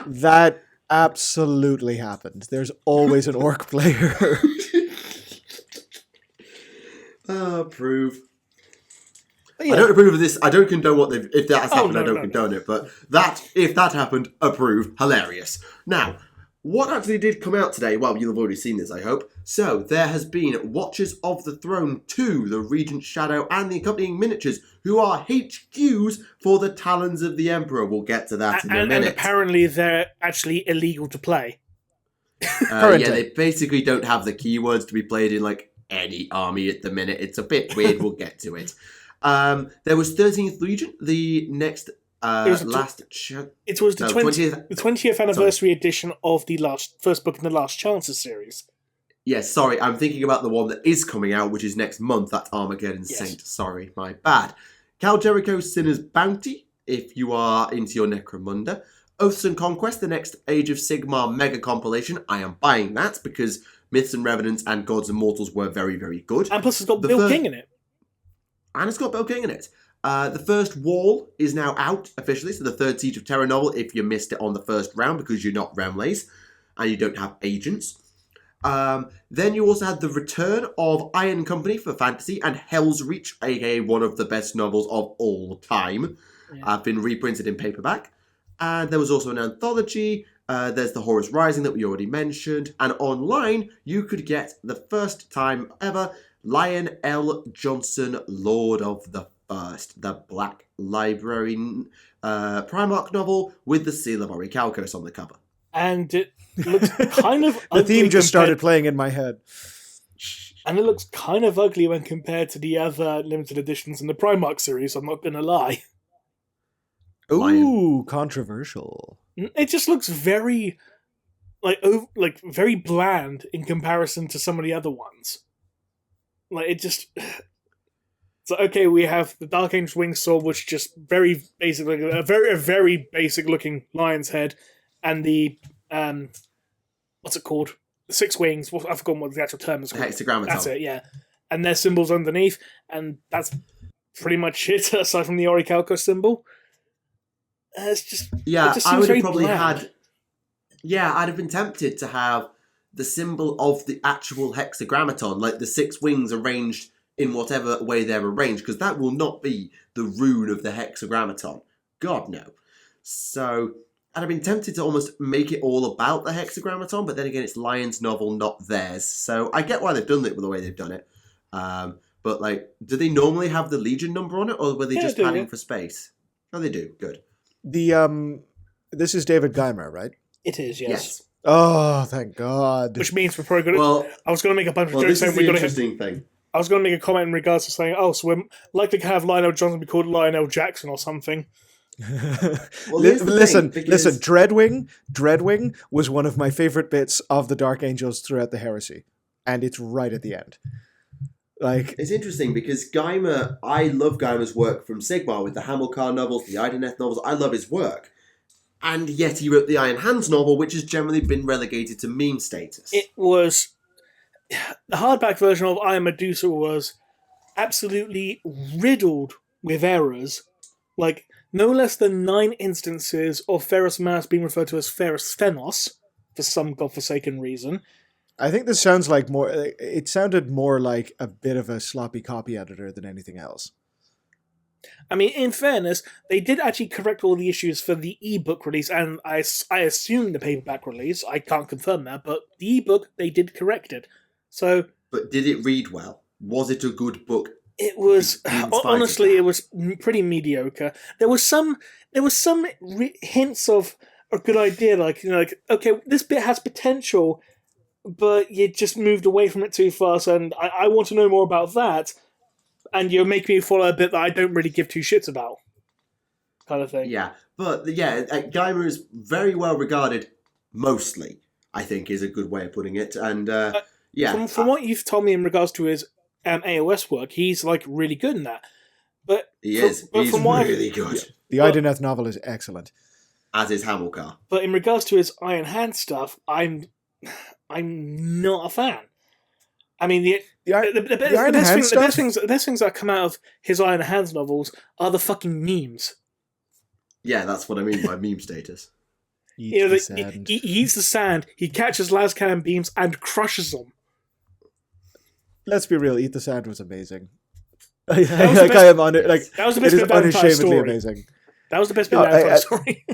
That absolutely happened. There's always an orc player. Approve. Yeah. I don't approve of this. I don't condone what they've. If that has happened, no, I don't no. condone it. But if that happened, approve. Hilarious. Now, what actually did come out today? Well, you'll have already seen this, I hope. So, there has been Watchers of the Throne 2, the Regent's Shadow, and the accompanying miniatures, who are HQs for the Talons of the Emperor. We'll get to that in a minute. And apparently they're actually illegal to play. Yeah, they basically don't have the keywords to be played in, like, any army at the minute. It's a bit weird. We'll get to it. There was 13th Legion, the next... It was the 20th anniversary edition of the first book in the Last Chances series. Yes, sorry, I'm thinking about the one that is coming out, which is next month. That's Armageddon Saint. Sorry, my bad. Cal Jericho's Sinner's Bounty, if you are into your Necromunda. Oaths and Conquest, the next Age of Sigmar mega compilation. I am buying that because Myths and Revenants and Gods and Mortals were very, very good. And plus it's got Bill King in it. And it's got Bill King in it. The first Wall is now out officially, so the third Siege of Terra novel, if you missed it on the first round because you're not Remleiz and you don't have agents. Then you also had the return of Iron Company for fantasy and Hell's Reach, aka one of the best novels of all time, have been reprinted in paperback. And there was also an anthology. There's the Horus Rising that we already mentioned. And online, you could get the first time ever Lion L. Johnson, Lord of the First, the Black Library Primarch novel with the seal of Orichalcos on the cover. And it looks kind of The theme just started playing in my head. And it looks kind of ugly when compared to the other limited editions in the Primarch series, I'm not going to lie. Ooh, controversial. It just looks very, very bland in comparison to some of the other ones. Like, it just... So, okay, we have the Dark Angel's Winged Sword, which is just very basic, like a very basic looking lion's head, and the what's it called? The six wings. I've forgotten what the actual term is called. Hexagrammaton. That's it, yeah. And their symbols underneath, and that's pretty much it, aside from the Orichalcos symbol. It's just I would have probably bland. I'd have been tempted to have the symbol of the actual hexagrammaton, like the six wings arranged in whatever way they're arranged, because that will not be the rune of the hexagrammaton. God, no. So, I'd have been tempted to almost make it all about the hexagrammaton, but then again, it's Lion's novel, not theirs. So, I get why they've done it the way they've done it. But, like, do they normally have the Legion number on it, or were they just planning for space? Oh, they do. Good. This is David Geimer, right? It is, yes. Oh, thank God. Which means we're probably going to... Well, I was going to make a bunch of jokes this saying is we're the going to... interesting thing. I was going to make a comment in regards to saying, so we're likely to have Lionel Johnson be called Lionel Jackson or something. Listen, Dreadwing was one of my favorite bits of the Dark Angels throughout the Heresy, and it's right at the end. Like, it's interesting because Geimer, I love Geimer's work from Sigmar with the Hamilcar novels, the Ideneth novels. I love his work. And yet he wrote the Iron Hands novel, which has generally been relegated to meme status. It was... The hardback version of I Am Medusa was absolutely riddled with errors. Like, no less than 9 instances of Ferrus Mass being referred to as Ferrus Phenos, for some godforsaken reason. I think this sounds like more... It sounded more like a bit of a sloppy copy editor than anything else. I mean, in fairness, they did actually correct all the issues for the ebook release, and I assume the paperback release. I can't confirm that, but the ebook, they did correct it. So, but did it read well? Was it a good book? It was honestly, it was pretty mediocre. There was some hints of a good idea, like okay, this bit has potential, but you just moved away from it too fast, and I want to know more about that, and you're making me follow a bit that I don't really give two shits about, kind of thing. Yeah, but Geimer is very well regarded, mostly. I think is a good way of putting it, and. From what you've told me in regards to his AOS work, he's like really good in that. But he's really good. The Ideneth novel is excellent. as is Hamilcar. But in regards to his Iron Hand stuff, I'm not a fan. I mean, the best things that come out of his Iron Hands novels are the fucking memes. Yeah, that's what I mean by meme status. He eats the sand, he catches las cannon beams and crushes them. Let's be real, Eat the Sand was amazing. That was the best bit of that entire story. Amazing. That was the best bit of that entire story.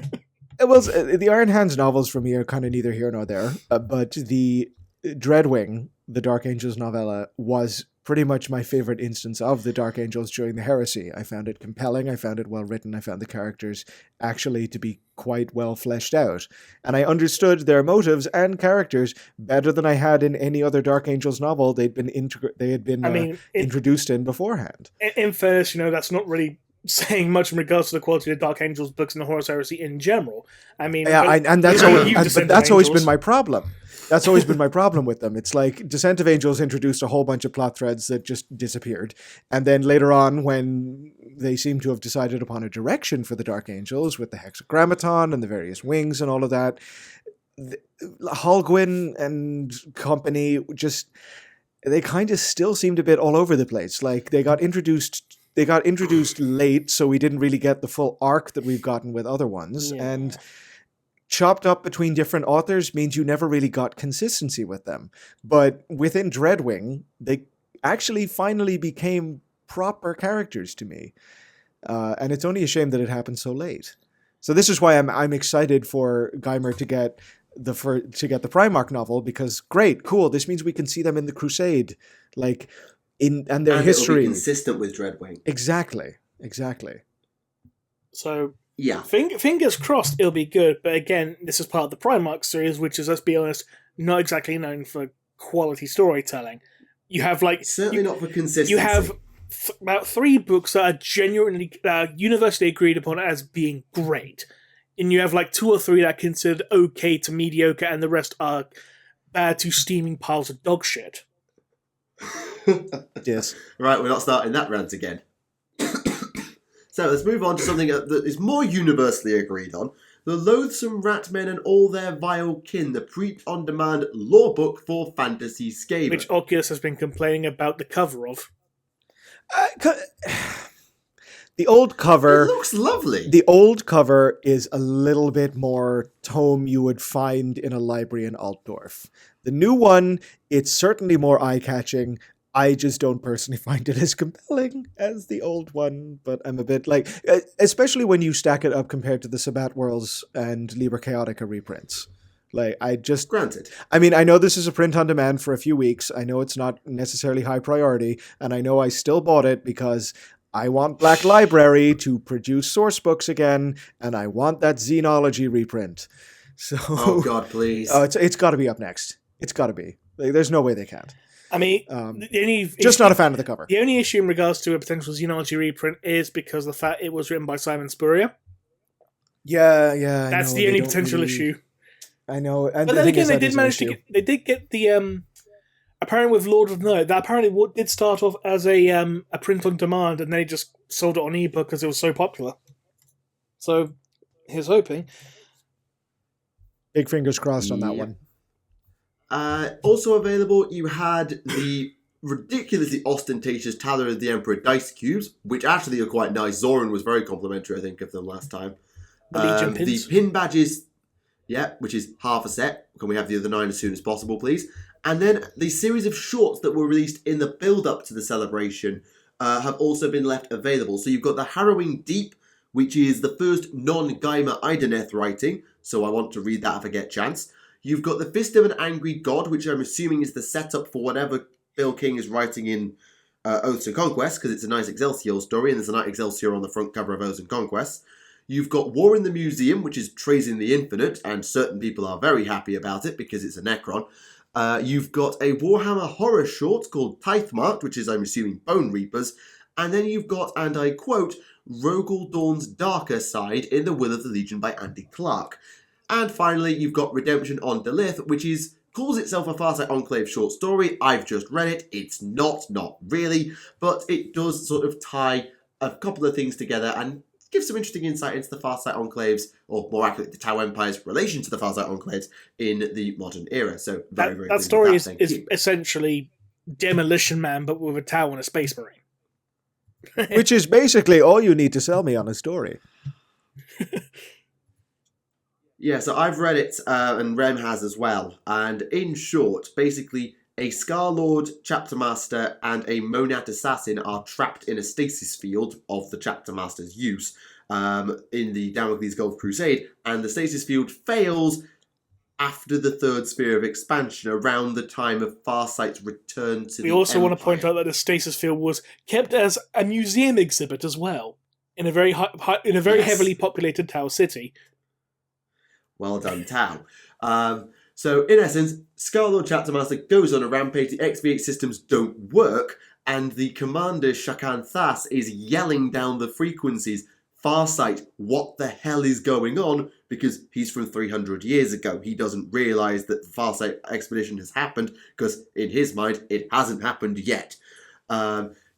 Well, the Iron Hands novels for me are kind of neither here nor there, but the Dreadwing, the Dark Angels novella, was pretty much my favorite instance of the Dark Angels during the Heresy. I found it compelling, I found it well written, I found the characters actually to be quite well fleshed out. And I understood their motives and characters better than I had in any other Dark Angels novel they had been introduced in beforehand. In fairness, that's not really saying much in regards to the quality of Dark Angels books and the Horus Heresy in general. I mean, that's always been my problem. That's always been my problem with them. It's like Descent of Angels introduced a whole bunch of plot threads that just disappeared. And then later on, when they seem to have decided upon a direction for the Dark Angels with the Hexagrammaton and the various wings and all of that, Holguin and company they kind of still seemed a bit all over the place. Like they got introduced late, so we didn't really get the full arc that we've gotten with other ones. Yeah. And chopped up between different authors means you never really got consistency with them. But within Dreadwing, they actually finally became proper characters to me. And it's only a shame that it happened so late. So this is why I'm excited for Geimer to get the Primarch novel, because great, cool, this means we can see them in the Crusade, and their history. It'll be consistent with Dreadwing. Exactly. So yeah, fingers crossed it'll be good. But again, this is part of the Primarch series, which is, let's be honest, not exactly known for quality storytelling. You have certainly not for consistency. You have about 3 books that are genuinely universally agreed upon as being great, and you have 2 or 3 that are considered okay to mediocre, and the rest are bad to steaming piles of dog shit. Yes. Right, we're not starting that rant again. So let's move on to something that is more universally agreed on. The Loathsome Ratmen and All Their Vile Kin, the print-on-demand lore book for Fantasy Skaven. Which Oculus has been complaining about the cover of. The old cover... It looks lovely. The old cover is a little bit more tome you would find in a library in Altdorf. The new one, it's certainly more eye-catching. I just don't personally find it as compelling as the old one, but I'm a bit especially when you stack it up compared to the Sabbat Worlds and Liber Chaotica reprints. Granted. I mean, I know this is a print on demand for a few weeks. I know it's not necessarily high priority, and I know I still bought it because I want Black Library to produce source books again, and I want that Xenology reprint. So, oh God, please! It's got to be up next. It's got to be. There's no way they can't. I mean, not a fan of the cover. The only issue in regards to a potential Xenology reprint is because of the fact it was written by Simon Spurrier. Yeah. That's the only potential issue. I know. And but then again, they did manage to get. They did get the apparently with Lord of the Night, that apparently did start off as a print on demand, and they just sold it on ebook because it was so popular. So here's hoping. Big fingers crossed on that one. Also available, you had the ridiculously ostentatious Taller of the Emperor dice cubes, which actually are quite nice. Zoran was very complimentary, I think, of them last time. The pin badges, which is half a set. Can we have the other 9 as soon as possible, please? And then the series of shorts that were released in the build-up to the celebration have also been left available. So you've got the Harrowing Deep, which is the first non-Geimer Ideneth writing, so I want to read that if I get a chance. You've got the Fist of an Angry God, which I'm assuming is the setup for whatever Bill King is writing in Oaths and Conquests, because it's a nice Excelsior story, and there's a nice Excelsior on the front cover of Oaths and Conquests. You've got War in the Museum, which is Trazing the Infinite, and certain people are very happy about it because it's a Necron. You've got a Warhammer horror short called Tithmarked, which is, I'm assuming, Bone Reapers. And then you've got, and I quote, Rogel Dawn's Darker Side in the Will of the Legion by Andy Clark. And finally, you've got Redemption on Delith, which calls itself a Farsight Enclave short story. I've just read it. It's not really, but it does sort of tie a couple of things together and gives some interesting insight into the Farsight Enclaves, or more accurately, the Tau Empire's relation to the Farsight Enclaves in the modern era. So very, very that story is essentially Demolition Man, but with a Tau and a Space Marine. Which is basically all you need to sell me on a story. Yeah, so I've read it, and Rem has as well. And in short, basically, a Scarlord Chapter Master and a Monad Assassin are trapped in a stasis field of the Chapter Master's use in the Damocles Gulf Crusade, and the stasis field fails after the third sphere of expansion, around the time of Farsight's return to the We also want to Empire. point out that the stasis field was kept as a museum exhibit as well, in a very heavily populated Tau city. Well done, Tau. So, in essence, Scarlord Chapter Master goes on a rampage, the XV8 systems don't work, and the commander, Shakan Thas, is yelling down the frequencies, Farsight, what the hell is going on? Because he's from 300 years ago. He doesn't realise that the Farsight expedition has happened, because in his mind, it hasn't happened yet.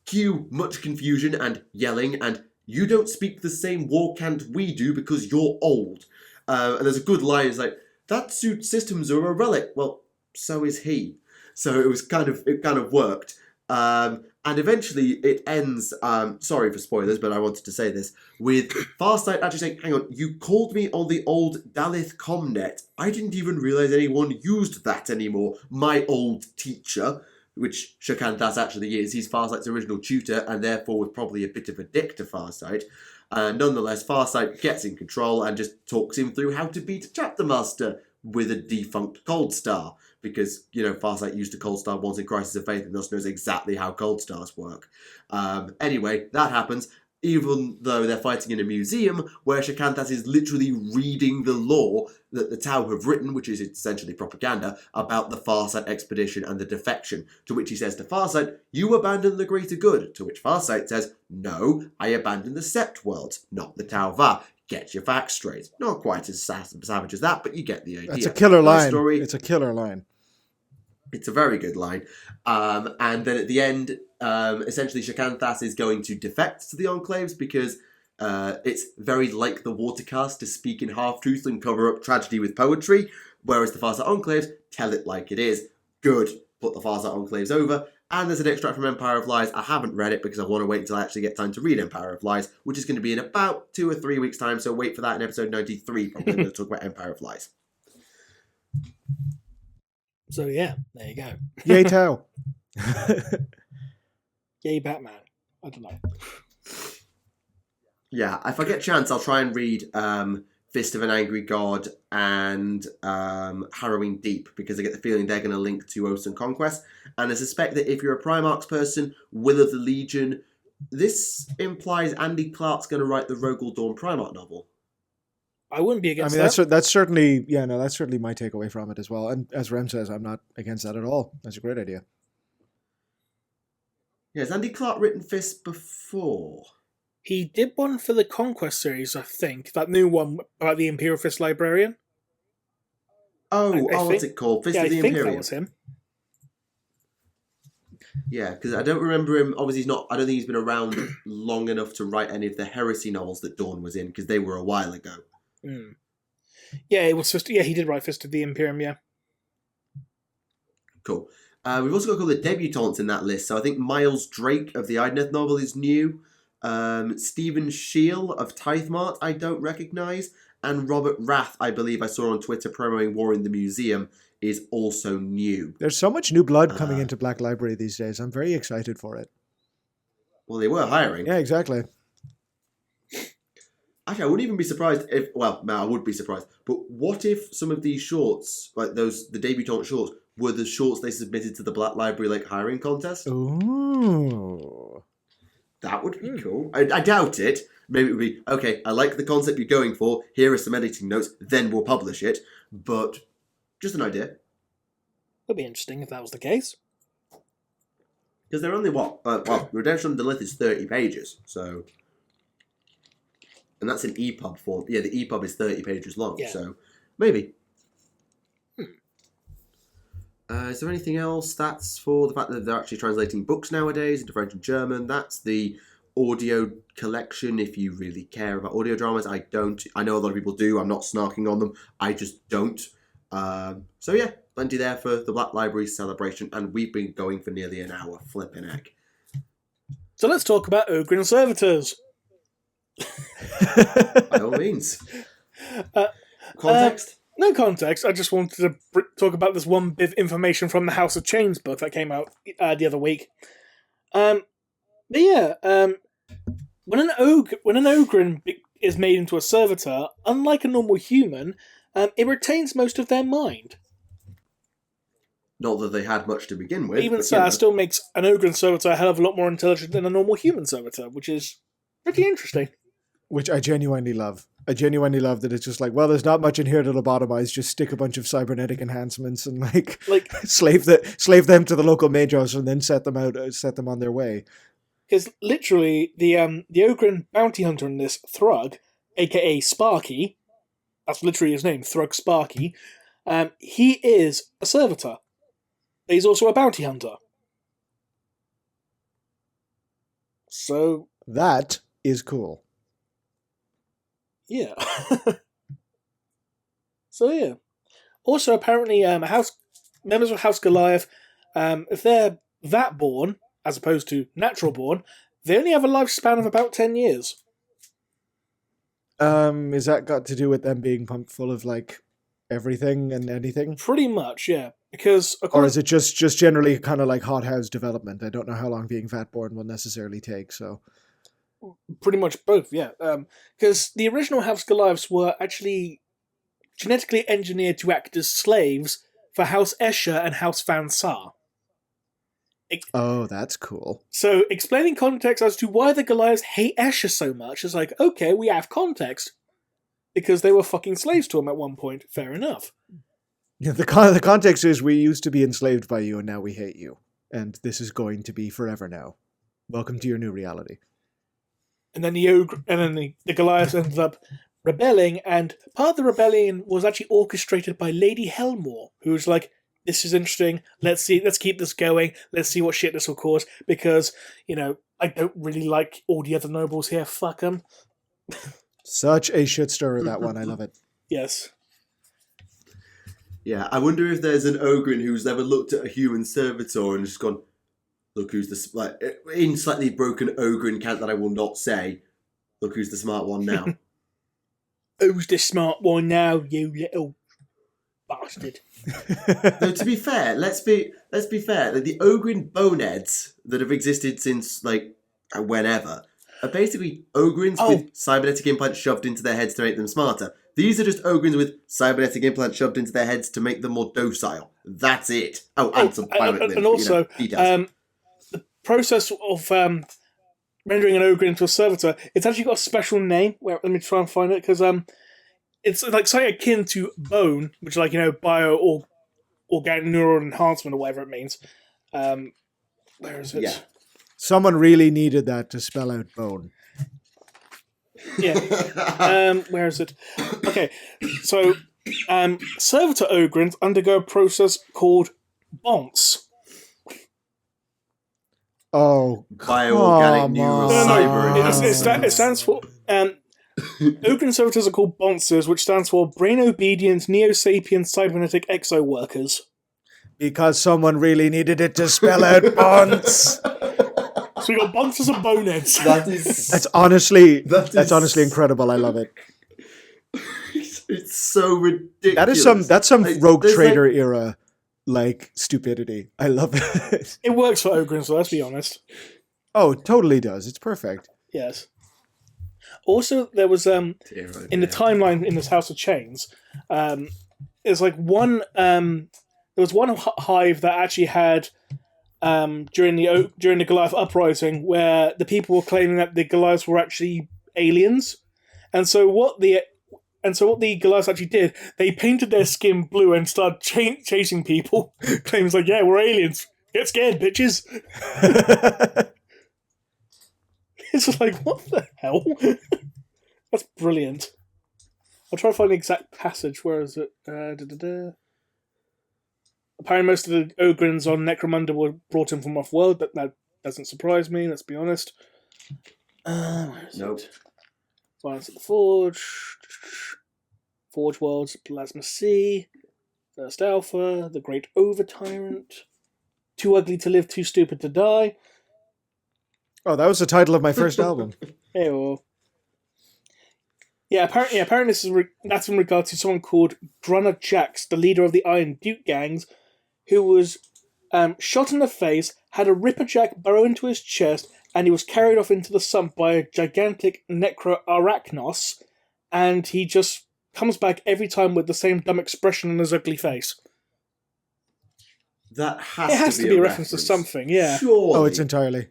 Cue much confusion and yelling, and you don't speak the same war cant we do because you're old. And there's a good line, it's like, that suit systems are a relic. Well, so is he. So it kind of worked. And eventually it ends, sorry for spoilers, but I wanted to say this, with Farsight actually saying, hang on, you called me on the old Dalith Comnet. I didn't even realise anyone used that anymore. My old teacher, which Shakan Thas actually is. He's Farsight's original tutor, and therefore was probably a bit of a dick to Farsight. Nonetheless, Farsight gets in control and just talks him through how to beat a Chapter Master with a defunct Cold Star. Because, Farsight used a Cold Star once in Crisis of Faith and thus knows exactly how Cold Stars work. Anyway, that happens, even though they're fighting in a museum where Shakan Thas is literally reading the lore that the Tau have written, which is essentially propaganda, about the Farsight expedition and the defection. To which he says to Farsight, you abandon the greater good. To which Farsight says, no, I abandon the Sept worlds, not the Tau Va. Get your facts straight. Not quite as savage as that, but you get the idea. That's a killer line. Story. It's a killer line. It's a very good line. And then at the end, essentially Shakan Thas is going to defect to the Enclaves because it's very like the Watercast to speak in half-truths and cover up tragedy with poetry, whereas the Farsight Enclaves tell it like it is. Good. Put the Farsight Enclaves over. And there's an extract from Empire of Lies. I haven't read it because I want to wait until I actually get time to read Empire of Lies, which is going to be in about 2 or 3 weeks' time, so wait for that in episode 93. Probably going to talk about Empire of Lies. So yeah, there you go. Yay, Tau. Yay, Batman. I don't know. Yeah, if I get a chance, I'll try and read Fist of an Angry God and Harrowing Deep, because I get the feeling they're going to link to Oaths and Conquest. And I suspect that if you're a Primarchs person, Will of the Legion, this implies Andy Clark's going to write the Rogel Dawn Primarch novel. I wouldn't be against that. That's certainly my takeaway from it as well. And as Rem says, I'm not against that at all. That's a great idea. Yeah, has Andy Clark written Fist before? He did one for the Conquest series, I think. That new one about the Imperial Fist Librarian. What's it called? Fist of the Imperium. That was him. Yeah, because I don't remember him. Obviously, I don't think he's been around long enough to write any of the Heresy novels that Dawn was in, because they were a while ago. Mm. Yeah, it was he did write Fist of the Imperium, yeah. Cool. We've also got a couple of debutantes in that list. So I think Miles Drake of the Idneth novel is new. Stephen Scheel of Tithmart I don't recognise. And Robert Rath, I believe I saw on Twitter promoting War in the Museum, is also new. There's so much new blood coming into Black Library these days. I'm very excited for it. Well, they were hiring. Yeah, exactly. Actually, I wouldn't even be surprised if... Well, no, I would be surprised. But what if some of these shorts, like the debutante shorts, were the shorts they submitted to the Black Library hiring contest? Ooh. That would be cool. I doubt it. Maybe it would be, okay, I like the concept you're going for. Here are some editing notes. Then we'll publish it. But just an idea. That'd be interesting if that was the case. Because they're only Redemption of the Lith is 30 pages. So... And that's an EPUB form. Yeah, the EPUB is 30 pages long, so maybe. Is there anything else? That's for the fact that they're actually translating books nowadays into French and German. That's the audio collection if you really care about audio dramas. I don't. I know a lot of people do. I'm not snarking on them. I just don't. So yeah, plenty there for the Black Library celebration, and we've been going for nearly an hour. Flipping heck. So let's talk about Ogren Servitors. By all means. Context? No context. I just wanted to talk about this one bit of information from the House of Chains book that came out the other week. But yeah, when an Ogren is made into a servitor, unlike a normal human, it retains most of their mind. Not that they had much to begin with. Even so, that still makes an Ogren servitor a hell of a lot more intelligent than a normal human servitor, which is pretty interesting. Which I genuinely love. I genuinely love that it's just like, well, there's not much in here to lobotomize. Just stick a bunch of cybernetic enhancements and like slave them to the local majors and then set them on their way. Because literally, the Ogren bounty hunter in this, Thrug, aka Sparky, that's literally his name, Thrug Sparky, he is a servitor. He's also a bounty hunter. So that is cool. Yeah. So yeah. Also, apparently, members of House Goliath, if they're that born, as opposed to natural born, they only have a lifespan of about 10 years. Is that got to do with them being pumped full of like everything and anything? Pretty much, yeah. Because or is it just generally kind of like hothouse development? I don't know how long being vat-born will necessarily take, so... Pretty much both, yeah. Because the original House Goliaths were actually genetically engineered to act as slaves for House Escher and House Van Saar. Oh, that's cool. So, explaining context as to why the Goliaths hate Escher so much is like, okay, we have context. Because they were fucking slaves to him at one point. Fair enough. Yeah, the context is we used to be enslaved by you and now we hate you. And this is going to be forever now. Welcome to your new reality. And then the Goliaths ended up rebelling, and part of the rebellion was actually orchestrated by Lady Helmore, who was like, this is interesting, let's keep this going, let's see what shit this will cause, because, I don't really like all the other nobles here, fuck them. Such a shit stirrer, that one, I love it. Yes. Yeah, I wonder if there's an Ogren who's ever looked at a human servitor and just gone, look who's the... in slightly broken Ogren cant that I will not say, look who's the smart one now. Who's the smart one now, you little bastard? No, to be fair, let's be fair. The Ogren boneheads that have existed since, whenever, are basically Ogrens with cybernetic implants shoved into their heads to make them smarter. These are just Ogrens with cybernetic implants shoved into their heads to make them more docile. That's it. And some bionic limbs. And also, the process of rendering an Ogren into a servitor, it's actually got a special name. Let me try and find it, because it's like something akin to bone, which is bio or organic neural enhancement or whatever it means. Where is it? Yeah. Someone really needed that to spell out bone. Yeah. Where is it? Okay, so servitor Ogrens undergo a process called BONCE. Oh, bioorganic neurocyber. It stands for... Ogren servitors are called BONCEs, which stands for Brain Obedient Neo-Sapien Cybernetic Exo Workers. Because someone really needed it to spell out bonds. So we got BONCEs and boneheads. That's honestly incredible. I love it. It's so ridiculous. That's some Rogue Trader era stupidity. I love it. It works for Ogrens, so let's be honest. Oh, it totally does. It's perfect. Yes. Also, there was in the timeline in this House of Chains, there's one there was one hive that actually had during the Goliath uprising where the people were claiming that the Goliaths were actually aliens, and so what the Goliaths actually did, they painted their skin blue and started chasing people. Claims yeah, we're aliens. Get scared, bitches. It's just what the hell? That's brilliant. I'll try to find the exact passage. Where is it? Apparently most of the Ogrens on Necromunda were brought in from off-world, but that doesn't surprise me, let's be honest. Where is Nope. it? Violence at the Forge. Forge Worlds, Plasma Sea. First Alpha. The Great Over-Tyrant. Too Ugly to Live, Too Stupid to Die. Oh, that was the title of my first album. Hey, well. Yeah, apparently that's in regard to someone called Grunner Jax, the leader of the Iron Duke gangs, who was shot in the face, had a Ripperjack burrow into his chest, and he was carried off into the sump by a gigantic Necroarachnos, and he just comes back every time with the same dumb expression on his ugly face. That It has to be a reference to something, yeah. Surely. Oh, it's entirely.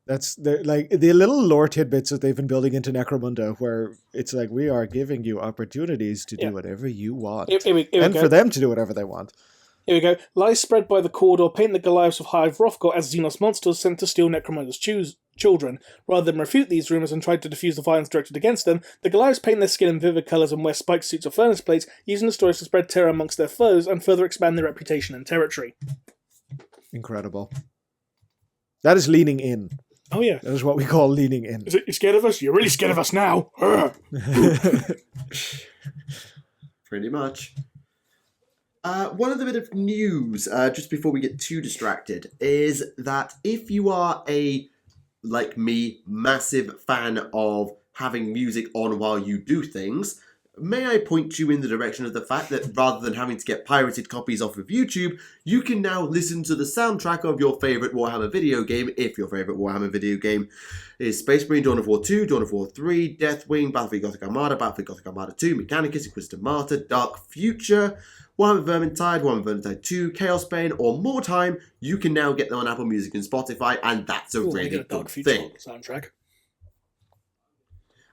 That's like the little lore tidbits that they've been building into Necromunda, where it's like, we are giving you opportunities to do whatever you want, Here we and go. for them to do whatever they want. Here we go. Lies spread by the Corridor paint the Goliaths of Hive Rothgar as Xenos monsters sent to steal Necromunda's children. Rather than refute these rumours and try to defuse the violence directed against them, the Goliaths paint their skin in vivid colours and wear spiked suits or furnace plates, using the stories to spread terror amongst their foes and further expand their reputation and territory. Incredible. That is leaning in. Oh yeah. That is what we call leaning in. Is it you scared of us? You're really scared of us now. Pretty much. One other bit of news, just before we get too distracted, is that if you are a, like me, massive fan of having music on while you do things, may I point you in the direction of the fact that rather than having to get pirated copies off of YouTube, you can now listen to the soundtrack of your favourite Warhammer video game, if your favourite Warhammer video game is Space Marine, Dawn of War 2, Dawn of War 3, Deathwing, Battlefield Gothic Armada, Battlefield Gothic Armada 2, Mechanicus, Inquisitor Martyr, Dark Future, Warhammer Vermintide, Warhammer Vermintide 2, Chaos Bane, or more time, you can now get them on Apple Music and Spotify, and that's a really good Dark thing. Future soundtrack.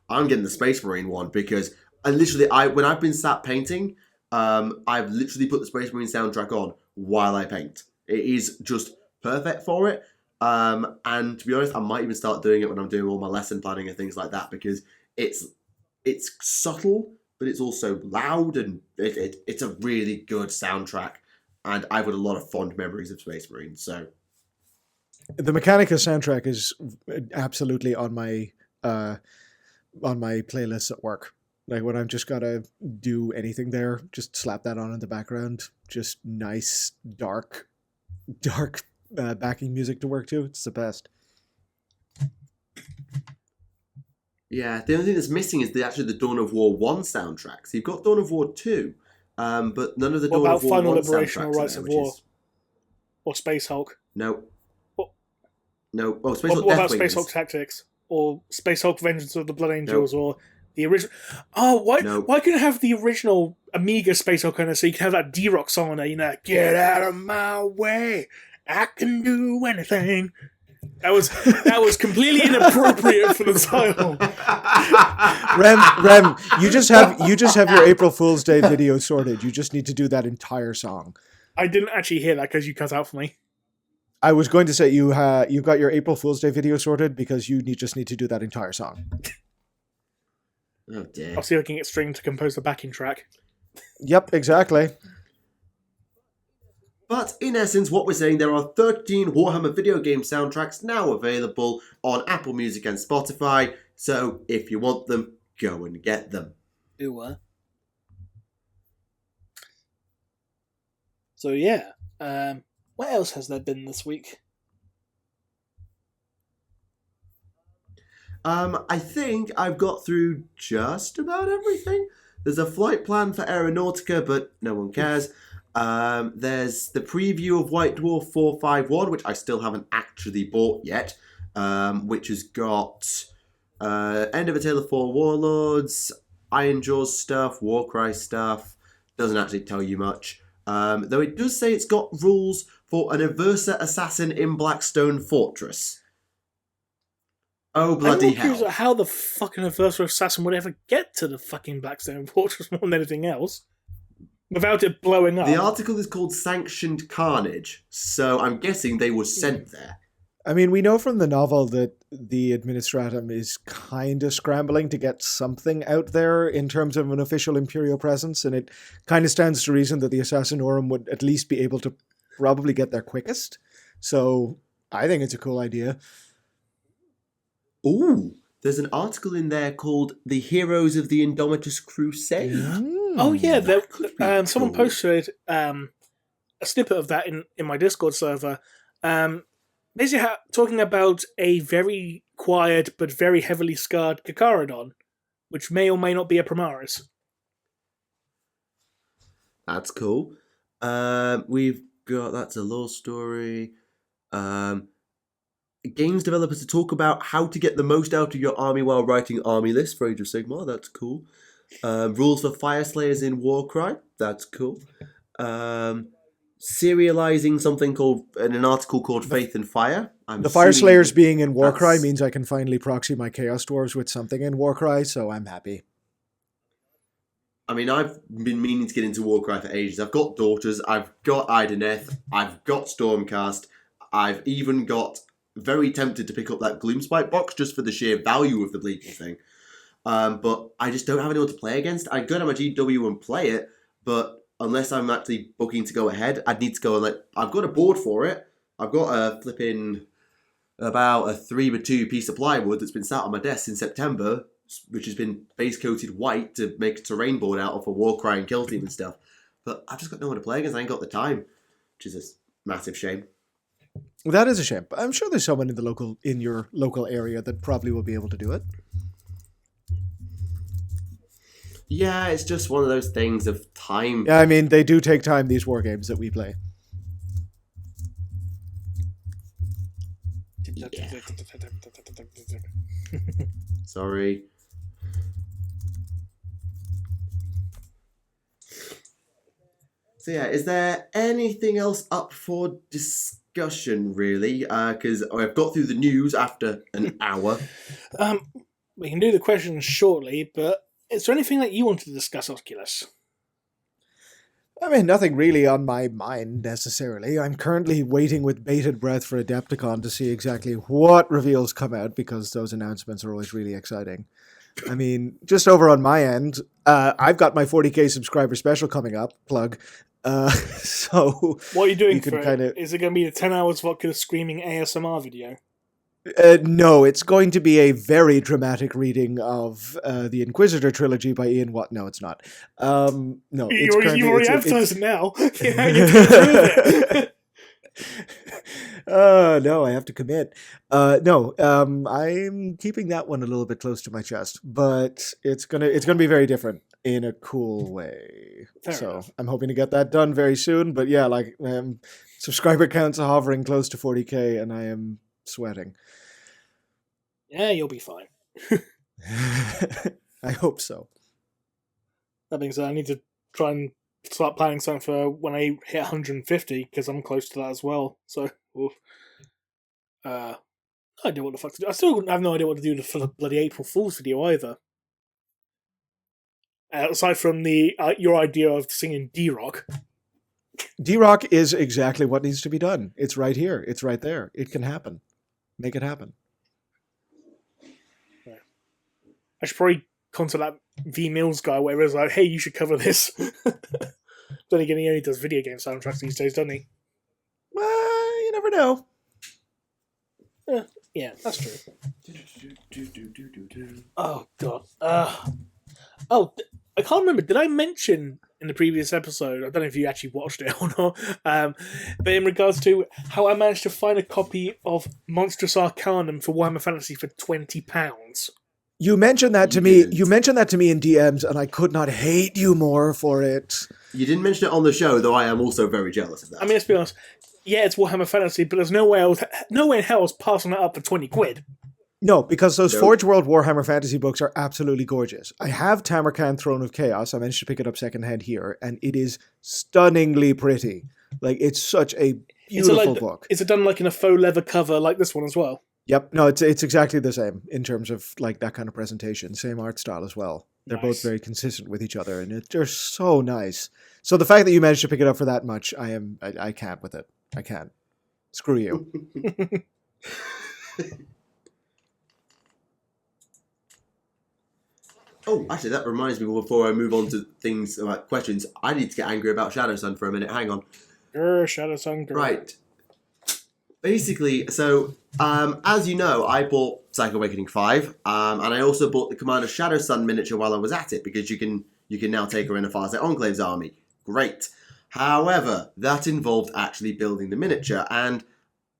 I'm getting the Space Marine one because when I've been sat painting, I've literally put the Space Marine soundtrack on while I paint. It is just perfect for it. And to be honest, I might even start doing it when I'm doing all my lesson planning and things like that, because it's subtle, but it's also loud, and it's a really good soundtrack. And I've got a lot of fond memories of Space Marine. So The Mechanicus soundtrack is absolutely on my playlist at work. Like when I've just gotta do anything there, just slap that on in the background. Just nice, dark backing music to work to. It's the best. yeah, the only thing that's missing is actually the Dawn of War 1 soundtrack. So you've got Dawn of War 2, but none of the Dawn of War Final 1 Liberation or soundtracks Rights are of there, War? Or Space Hulk? No. What? No. Oh, Space Hulk What about Deathwing Space is- Hulk Tactics? Or Space Hulk Vengeance of the Blood Angels? Or the original... Oh, why couldn't I have the original Amiga Space Hulk kind of, so you can have that D-Rock song on there, you know, get out of my way, I can do anything. That was completely inappropriate for the title. Rem, you just have your April Fool's Day video sorted. You just need to do that entire song. I didn't actually hear that because you cut out for me. I was going to say you've got your April Fool's Day video sorted because just need to do that entire song. Oh dear. I'll see if I can get String to compose the backing track. Yep, exactly. But in essence, what we're saying, there are 13 Warhammer video game soundtracks now available on Apple Music and Spotify. So if you want them, go and get them. So yeah, what else has there been this week? I think I've got through just about everything. There's a flight plan for Aeronautica, but no one cares. There's the preview of White Dwarf 451, which I still haven't actually bought yet, which has got End of a Tale of Four Warlords, Iron Jaws stuff, Warcry stuff. Doesn't actually tell you much. Though it does say it's got rules for an Aversa assassin in Blackstone Fortress. Oh, bloody I'm hell. curious how the fucking Aversa assassin would ever get to the fucking Blackstone Fortress more than anything else. Without it blowing up. The article is called Sanctioned Carnage, so I'm guessing they were sent there. I mean, we know from the novel that the Administratum is kind of scrambling to get something out there in terms of an official Imperial presence, and it kind of stands to reason that the Assassinorum would at least be able to probably get there quickest. So I think it's a cool idea. Ooh, there's an article in there called "The Heroes of the Indomitus Crusade." Oh yeah, That could be someone cool. posted a snippet of that in my Discord server. Basically, talking about a very quiet but very heavily scarred Kakarodon, which may or may not be a Primaris. That's cool. We've got that's a lore story. Games developers to talk about how to get the most out of your army while writing army lists for Age of Sigmar. That's cool. Rules for Fire Slayers in Warcry. That's cool. Serializing something called in an article called Faith and Fire. The Fire Slayers being in Warcry that's- means I can finally proxy my Chaos Dwarves with something in Warcry, so I'm happy. I mean, I've been meaning to get into Warcry for ages. I've got Daughters, I've got Ideneth, I've got Stormcast, I've even got very tempted to pick up that Gloomspite box just for the sheer value of the bleeding thing. But I just don't have anyone to play against. I could have my GW and play it, but unless I'm actually booking to go ahead, I'd need to go and I've got a board for it. I've got a flipping about a 3x2 piece of plywood that's been sat on my desk since September, which has been base coated white to make a terrain board out of for Warcry and Kill Team and stuff. But I've just got no one to play against. I ain't got the time, which is a massive shame. That is a shame, but I'm sure there's someone in your local area that probably will be able to do it. Yeah, it's just one of those things of time. Yeah, I mean, they do take time, these war games that we play. Yeah. Sorry. So yeah, is there anything else up for discussion, really? Because I've got through the news after an hour. We can do the questions shortly, but is there anything that you want to discuss, Oculus? I mean, nothing really on my mind, necessarily. I'm currently waiting with bated breath for Adepticon to see exactly what reveals come out, because those announcements are always really exciting. I mean, just over on my end, I've got my 40k subscriber special coming up, plug. So what are you doing you for can it? Is it going to be the 10 hours of Oculus screaming ASMR video? No, it's going to be a very dramatic reading of the Inquisitor trilogy by Ian Watt. No, it's not. No, You've already advertised it now. Yeah, no, I have to commit. No, I'm keeping that one a little bit close to my chest, but it's gonna be very different in a cool way. Fair enough. I'm hoping to get that done very soon. But yeah, subscriber counts are hovering close to 40k, and I am sweating. Yeah, you'll be fine. I hope so. That being said, I need to try and start planning something for when I hit 150, because I'm close to that as well. So, I don't know what the fuck to do. I still have no idea what to do for the bloody April Fool's video either. Aside from your idea of singing D-Rock. D-Rock is exactly what needs to be done. It's right here. It's right there. It can happen. Make it happen. I should probably contact that V Mills guy, whatever, is like, hey, you should cover this. Then again, he only does video game soundtracks these days, doesn't he? Well, you never know. Yeah, that's true. Oh, God. I can't remember. Did I mention in the previous episode, I don't know if you actually watched it or not, but in regards to how I managed to find a copy of Monstrous Arcanum for Warhammer Fantasy for £20. You mentioned that to me. You mentioned that to me in DMs, and I could not hate you more for it. You didn't mention it on the show, though I am also very jealous of that. I mean, let's be honest. Yeah, it's Warhammer Fantasy, but there's no way in hell I was passing that up for 20 quid. No, because those Forge World Warhammer Fantasy books are absolutely gorgeous. I have Tamarkan Throne of Chaos. I managed to pick it up secondhand here, and it is stunningly pretty. It's such a beautiful book. Is it done in a faux leather cover like this one as well? Yep. No, it's exactly the same in terms of that kind of presentation. Same art style as well. They're both very consistent with each other, and they're so nice. So the fact that you managed to pick it up for that much, I can't with it. I can't. Screw you. Oh, actually, that reminds me, before I move on to things about questions, I need to get angry about Shadow Sun for a minute. Hang on. Shadow Sun. Right. Basically, so As you know, I bought Psycho Awakening 5, and I also bought the Commander Shadow Sun miniature while I was at it, because you can now take her in a Farsight Enclave's army. Great. However, that involved actually building the miniature, and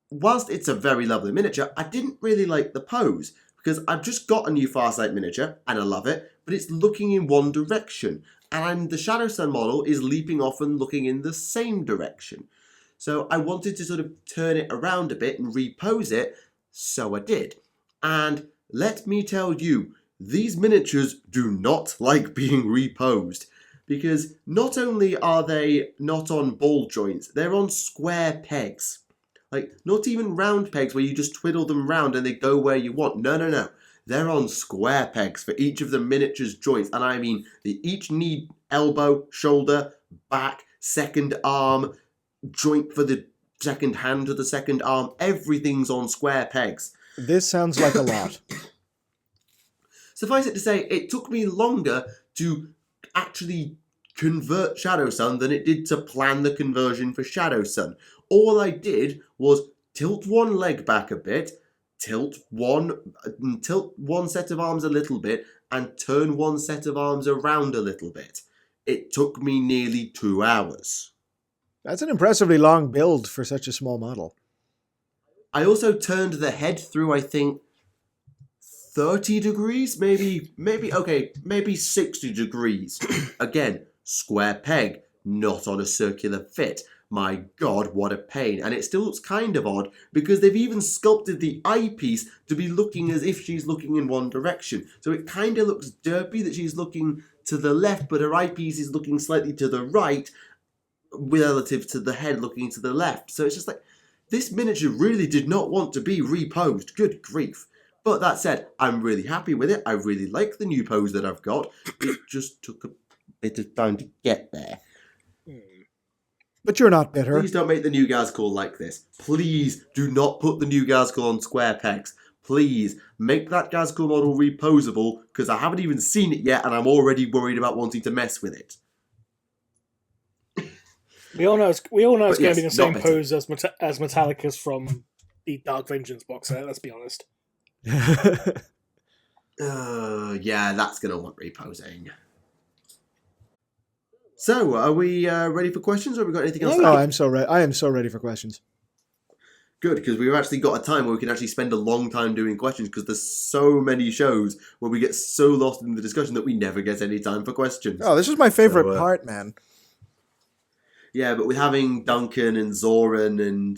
whilst it's a very lovely miniature, I didn't really like the pose, because I've just got a new Farsight miniature, and I love it, but it's looking in one direction, and the Shadow Sun model is leaping off and looking in the same direction. So I wanted to sort of turn it around a bit and repose it, so I did. And let me tell you, these miniatures do not like being reposed, because not only are they not on ball joints, they're on square pegs. Like, not even round pegs where you just twiddle them round and they go where you want. No. They're on square pegs for each of the miniatures' joints. And I mean, they each need elbow, shoulder, back, second arm, joint for the second hand to the second arm. Everything's on square pegs. This sounds like a lot. Suffice it to say, it took me longer to actually convert Shadow Sun than it did to plan the conversion for Shadow Sun. All I did was tilt one leg back a bit, tilt one set of arms a little bit, and turn one set of arms around a little bit. It took me nearly 2 hours. That's an impressively long build for such a small model. I also turned the head through, I think, 30 degrees? Maybe 60 degrees. Again, square peg, not on a circular fit. My God, what a pain. And it still looks kind of odd, because they've even sculpted the eyepiece to be looking as if she's looking in one direction. So it kind of looks derpy that she's looking to the left, but her eyepiece is looking slightly to the right, relative to the head looking to the left. So it's just like, this miniature really did not want to be reposed. Good grief. But that said, I'm really happy with it. I really like the new pose that I've got. It just took a bit of time to get there. But you're not bitter. Please don't make the new Gazgul like this. Please do not put the new Gazgul on square pegs. Please make that Gazgul model reposable, because I haven't even seen it yet and I'm already worried about wanting to mess with it. We all know it's going to be the same not pose as Metallicus from the Dark Vengeance box set, let's be honest. Yeah, that's going to want reposing. So, are we ready for questions, or have we got anything else? Oh, I am so ready for questions. Good, because we've actually got a time where we can actually spend a long time doing questions, because there's so many shows where we get so lost in the discussion that we never get any time for questions. Oh, this is my favorite part, man. Yeah, but with having Duncan and Zoran and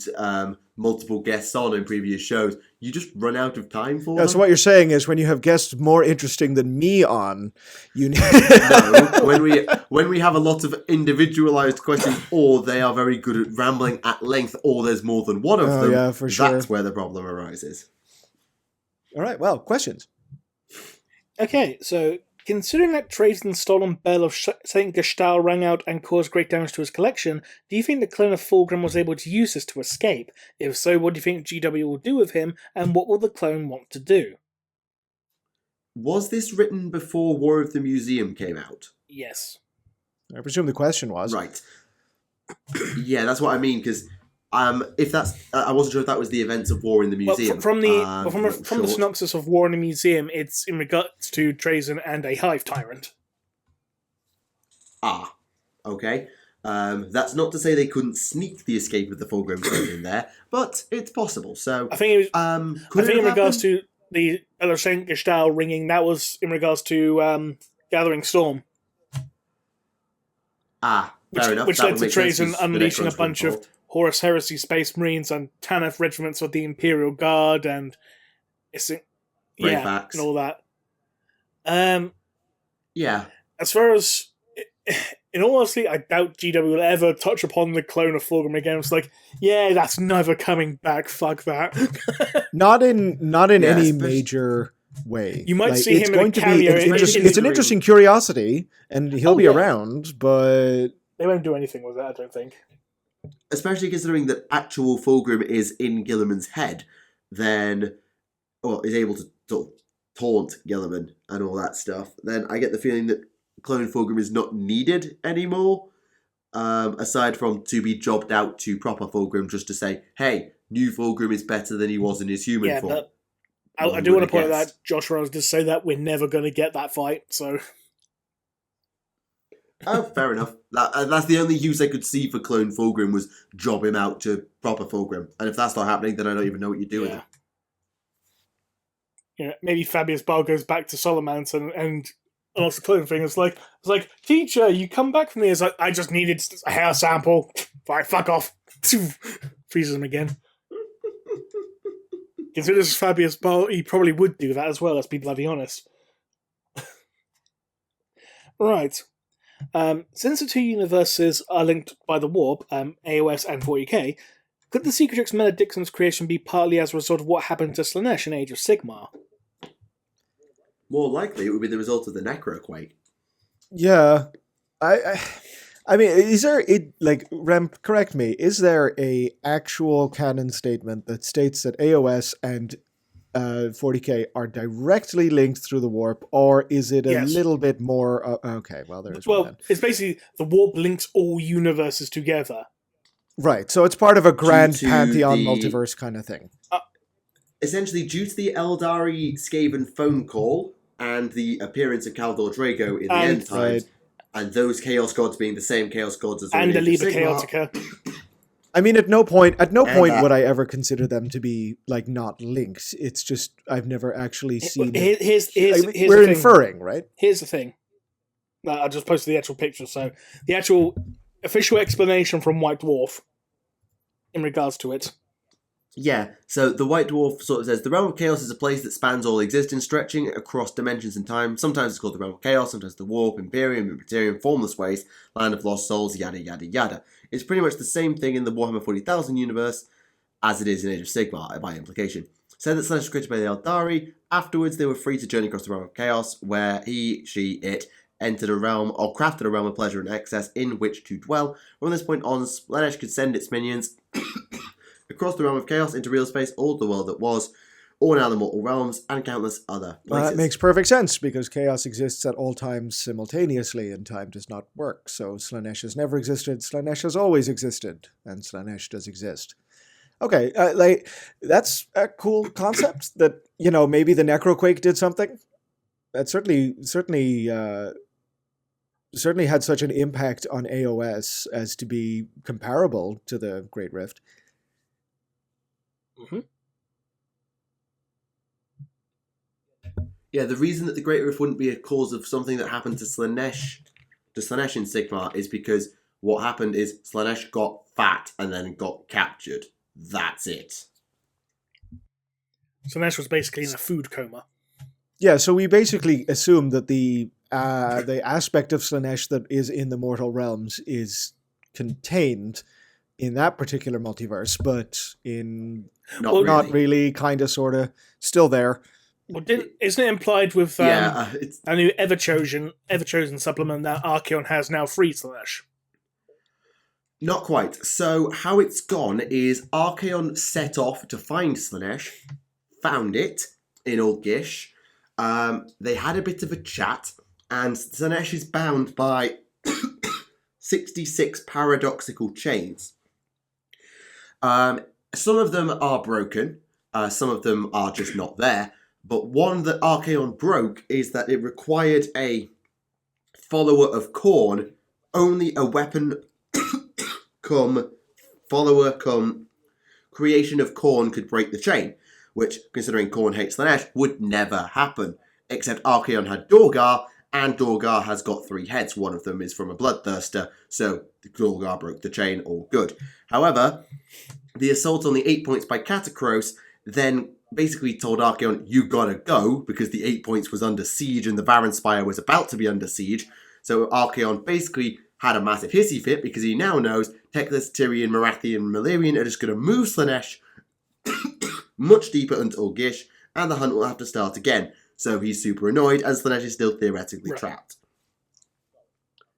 multiple guests on in previous shows, you just run out of time for them. So what you're saying is, when you have guests more interesting than me on, you need... No, when we have a lot of individualized questions, or they are very good at rambling at length, or there's more than one of them, yeah, for sure. That's where the problem arises. All right, well, questions. Okay, so considering that Trajan's stolen bell of Saint Gestal rang out and caused great damage to his collection, do you think the clone of Fulgrim was able to use this to escape? If so, what do you think GW will do with him, and what will the clone want to do? Was this written before War of the Museum came out? Yes. I presume the question was. Right. Yeah, that's what I mean, because if that's, I wasn't sure if that was the events of War in the Museum. Well, from the synopsis of War in the Museum, it's in regards to Trajan and a Hive Tyrant. Ah, okay. That's not to say they couldn't sneak the escape of the Fulgrim clone in there, but it's possible. So I think in regards to the Bell of Saint Gestal ringing, that was in regards to Gathering Storm. Ah, fair enough. Which led to Trajan unleashing a bunch of Horus Heresy Space Marines and Tanith regiments of the Imperial Guard and and all that. Yeah. As far as, in all honesty, I doubt GW will ever touch upon the clone of Fulgrim again. It's like, yeah, that's never coming back. Fuck that. Not in any major way. You might see him in a cameo. It's an interesting curiosity, and he'll be around, but they won't do anything with it, I don't think. Especially considering that actual Fulgrim is in Guilliman's head, then, or is able to taunt Guilliman and all that stuff, then I get the feeling that clone Fulgrim is not needed anymore. aside from to be jobbed out to proper Fulgrim just to say, hey, new Fulgrim is better than he was in his human form. But I do want to point out that Josh Rose did say that we're never going to get that fight, so... Oh, fair enough. That's the only use I could see for clone Fulgrim was job him out to proper Fulgrim. And if that's not happening, then I don't even know what you do with him. Yeah, maybe Fabius Ball goes back to Solomant and also the clone thing. It's like, teacher, you come back from me. It's like, I just needed a hair sample. Fine, fuck off. Freezes him again. Consider this Fabius Ball, he probably would do that as well, let's be bloody honest. Right. Since the two universes are linked by the warp, AOS and 40k, could the Secretrix Benedictum's creation be partly as a result of what happened to Slaanesh in Age of Sigmar? More likely, it would be the result of the Necroquake. Yeah, I mean, is there Rem? Correct me. Is there a actual canon statement that states that AOS and 40k are directly linked through the warp, or is it a little bit more? Okay, well, there is. Well, it's basically the warp links all universes together. Right, so it's part of a grand pantheon multiverse kind of thing. Essentially, due to the Eldari Skaven phone call and the appearance of Kaldor Drago in the end times, and those Chaos Gods being the same Chaos Gods as and the Liber Chaotica. I mean, at no point would I ever consider them to be not linked. It's just I've never actually seen. We're inferring, right? Here's the thing. I'll just post the actual picture. So the actual official explanation from White Dwarf in regards to it. Yeah, so the White Dwarf sort of says, the Realm of Chaos is a place that spans all existence, stretching across dimensions and time. Sometimes it's called the Realm of Chaos, sometimes the Warp, Imperium, Imperium, Formless Ways, Land of Lost Souls, yada yada yada. It's pretty much the same thing in the Warhammer 40,000 universe as it is in Age of Sigmar, by implication. Said that Slaanesh was created by the Eldari. Afterwards, they were free to journey across the Realm of Chaos, where he, she, it entered a realm, or crafted a realm of pleasure and excess in which to dwell. From this point on, Slaanesh could send its minions across the Realm of Chaos into real space, all the world that was, all now the mortal realms, and countless other places. Well, that makes perfect sense, because chaos exists at all times simultaneously, and time does not work. So Slaanesh has never existed, Slaanesh has always existed, and Slaanesh does exist. Okay, that's a cool concept that, maybe the Necroquake did something. That certainly had such an impact on AOS as to be comparable to the Great Rift. Mm-hmm. Yeah, the reason that the Great Rift wouldn't be a cause of something that happened to Slaanesh in Sigmar is because what happened is Slaanesh got fat and then got captured. That's it. Slaanesh was basically in a food coma. Yeah, so we basically assume that the aspect of Slaanesh that is in the mortal realms is contained in that particular multiverse, but not really, kind of, sort of, still there. Well, isn't it implied with a new Ever-Chosen supplement that Archaon has now free Slaanesh? Not quite. So how it's gone is Archaon set off to find Slaanesh, found it in Old Gish. They had a bit of a chat, and Slaanesh is bound by 66 paradoxical chains. Some of them are broken, some of them are just not there, but one that Archaon broke is that it required a follower of Khorne. Only a weapon follower creation of Khorne could break the chain, which, considering Khorne hates Slaanesh, would never happen. Except Archaon had Dorgar, and Dorgar has got 3 heads. One of them is from a bloodthirster, so Dorgar broke the chain, all good. However, the assault on the 8 points by Catacross then basically told Archaon, you gotta go, because the 8 points was under siege and the Baron Spire was about to be under siege. So Archaon basically had a massive hissy fit, because he now knows Teclis, Tyrion, Marathian, and Malerian are just going to move Slaanesh much deeper into Ulgish, and the hunt will have to start again. So he's super annoyed, and Slaanesh is still theoretically trapped.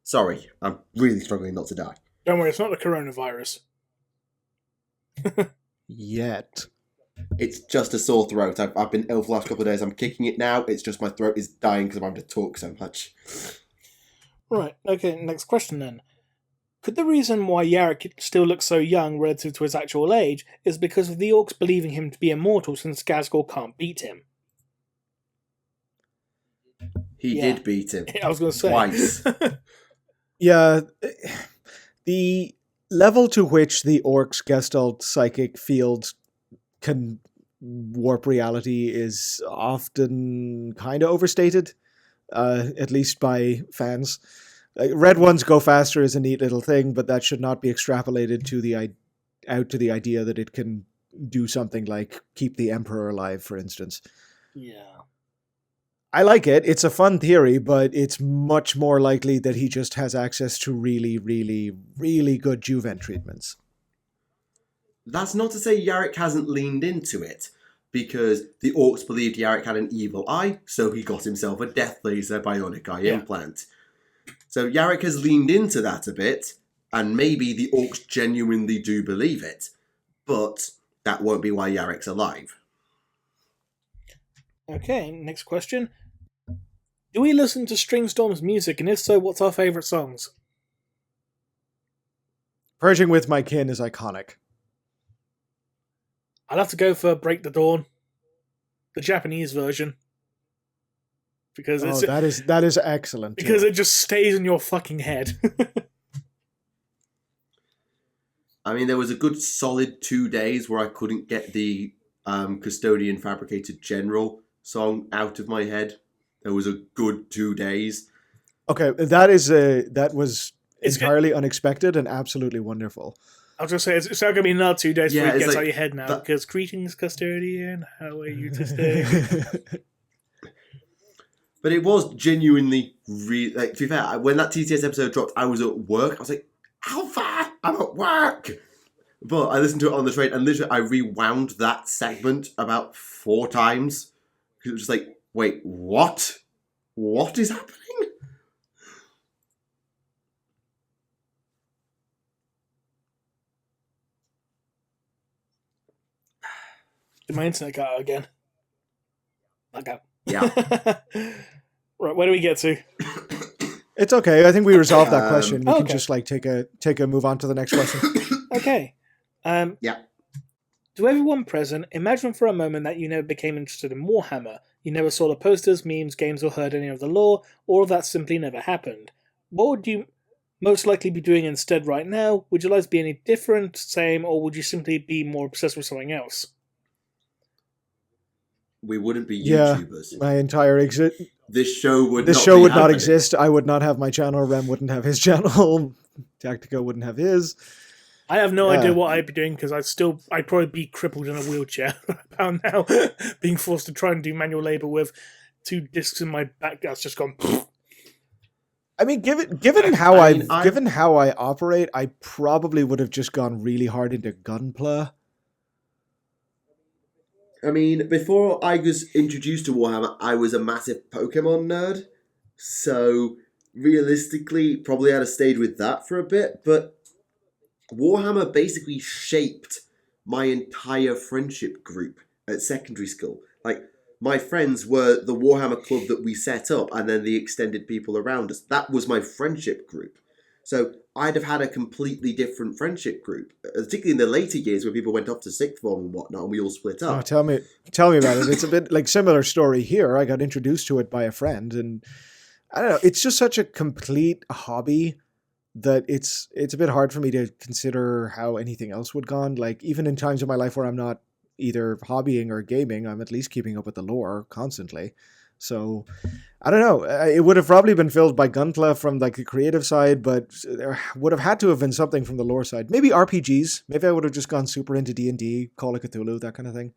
Sorry, I'm really struggling not to die. Don't worry, it's not the coronavirus. Yet. It's just a sore throat. I've been ill for the last couple of days. I'm kicking it now. It's just my throat is dying because I'm having to talk so much. Right, okay, next question then. Could the reason why Yarrick still looks so young relative to his actual age is because of the orcs believing him to be immortal since Ghazghkull can't beat him? He did beat him. I was going to say. Twice. Yeah, the level to which the orcs' Gestalt psychic field can warp reality is often kind of overstated, at least by fans. Red ones go faster is a neat little thing, but that should not be extrapolated to the idea that it can do something like keep the Emperor alive, for instance. Yeah. I like it. It's a fun theory, but it's much more likely that he just has access to really, really, really good Juvent treatments. That's not to say Yarrick hasn't leaned into it, because the orcs believed Yarrick had an evil eye, so he got himself a Death Laser bionic eye implant. So Yarrick has leaned into that a bit, and maybe the orcs genuinely do believe it, but that won't be why Yarrick's alive. Okay, next question. Do we listen to Stringstorm's music, and if so, what's our favourite songs? Purging with My Kin is iconic. I'll have to go for Break the Dawn, the Japanese version. Because that is excellent. Because it just stays in your fucking head. I mean, there was a good solid 2 days where I couldn't get the Custodian Fabricated General song out of my head. There was a good 2 days. Okay, that was entirely unexpected and absolutely wonderful. I'll just say, it's not going to be another 2 days before it gets out of your head now, that... because greetings, Custodian, how are you to stay? But it was genuinely really, like, to be fair, when that TTS episode dropped, I was at work. I was like, how far? I'm at work! But I listened to it on the train, and literally I rewound that segment about 4 times. It was just like, wait, what? What is happening? Did my internet go out again? Back out. Yeah. Right, where do we get to? It's okay. I think we resolved that question. We okay. can just like take a move on to the next question. Okay. Yeah. To everyone present, imagine for a moment that you never became interested in Warhammer. You never saw the posters, memes, games, or heard any of the lore. All of that simply never happened. What would you most likely be doing instead right now? Would your lives be any different, same, or would you simply be more obsessed with something else? We wouldn't be YouTubers. Yeah, my entire exit. This show would not exist. I would not have my channel. Rem wouldn't have his channel. Tactica wouldn't have his. I have no idea what I'd be doing because I'd probably be crippled in a wheelchair about now, being forced to try and do manual labour with 2 discs in my back that's just gone. I mean, given how I operate, I probably would have just gone really hard into gunpla. I mean, before I was introduced to Warhammer, I was a massive Pokemon nerd. So, realistically, probably I'd have stayed with that for a bit. But Warhammer basically shaped my entire friendship group at secondary school. Like, my friends were the Warhammer club that we set up, and then the extended people around us. That was my friendship group. So I'd have had a completely different friendship group, particularly in the later years where people went off to sixth form and whatnot, and we all split up. Oh, tell me about it. It's a bit like similar story here. I got introduced to it by a friend, and I don't know. It's just such a complete hobby that it's a bit hard for me to consider how anything else would gone. Like even in times of my life where I'm not either hobbying or gaming, I'm at least keeping up with the lore constantly. So, I don't know. It would have probably been filled by Gunpla from like the creative side, but there would have had to have been something from the lore side. Maybe RPGs. Maybe I would have just gone super into D&D, Call of Cthulhu, that kind of thing.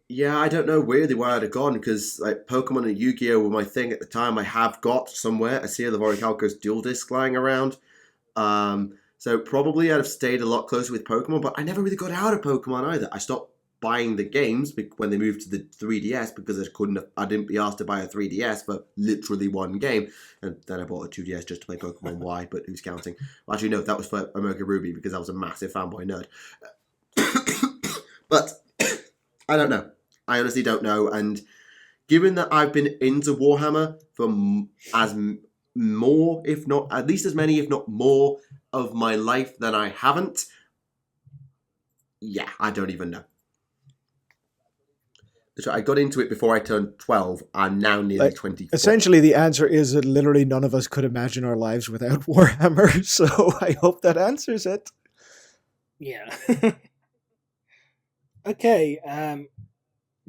Yeah, I don't know really where I'd have gone because like Pokemon and Yu-Gi-Oh were my thing at the time. I have got somewhere a Seal of Orichalco's dual disc lying around. So probably I'd have stayed a lot closer with Pokemon, but I never really got out of Pokemon either. I stopped buying the games when they moved to the 3DS because I didn't be asked to buy a 3DS for literally one game, and then I bought a 2DS just to play Pokemon Y, but who's counting? Well, actually no, that was for Omega Ruby because I was a massive fanboy nerd. But I don't know. I honestly don't know, and given that I've been into Warhammer for as more, if not at least as many, if not more, of my life than I haven't. Yeah, I don't even know. So I got into it before I turned 12. I'm now nearly 24. Essentially, the answer is that literally none of us could imagine our lives without Warhammer, so I hope that answers it. Yeah. Okay,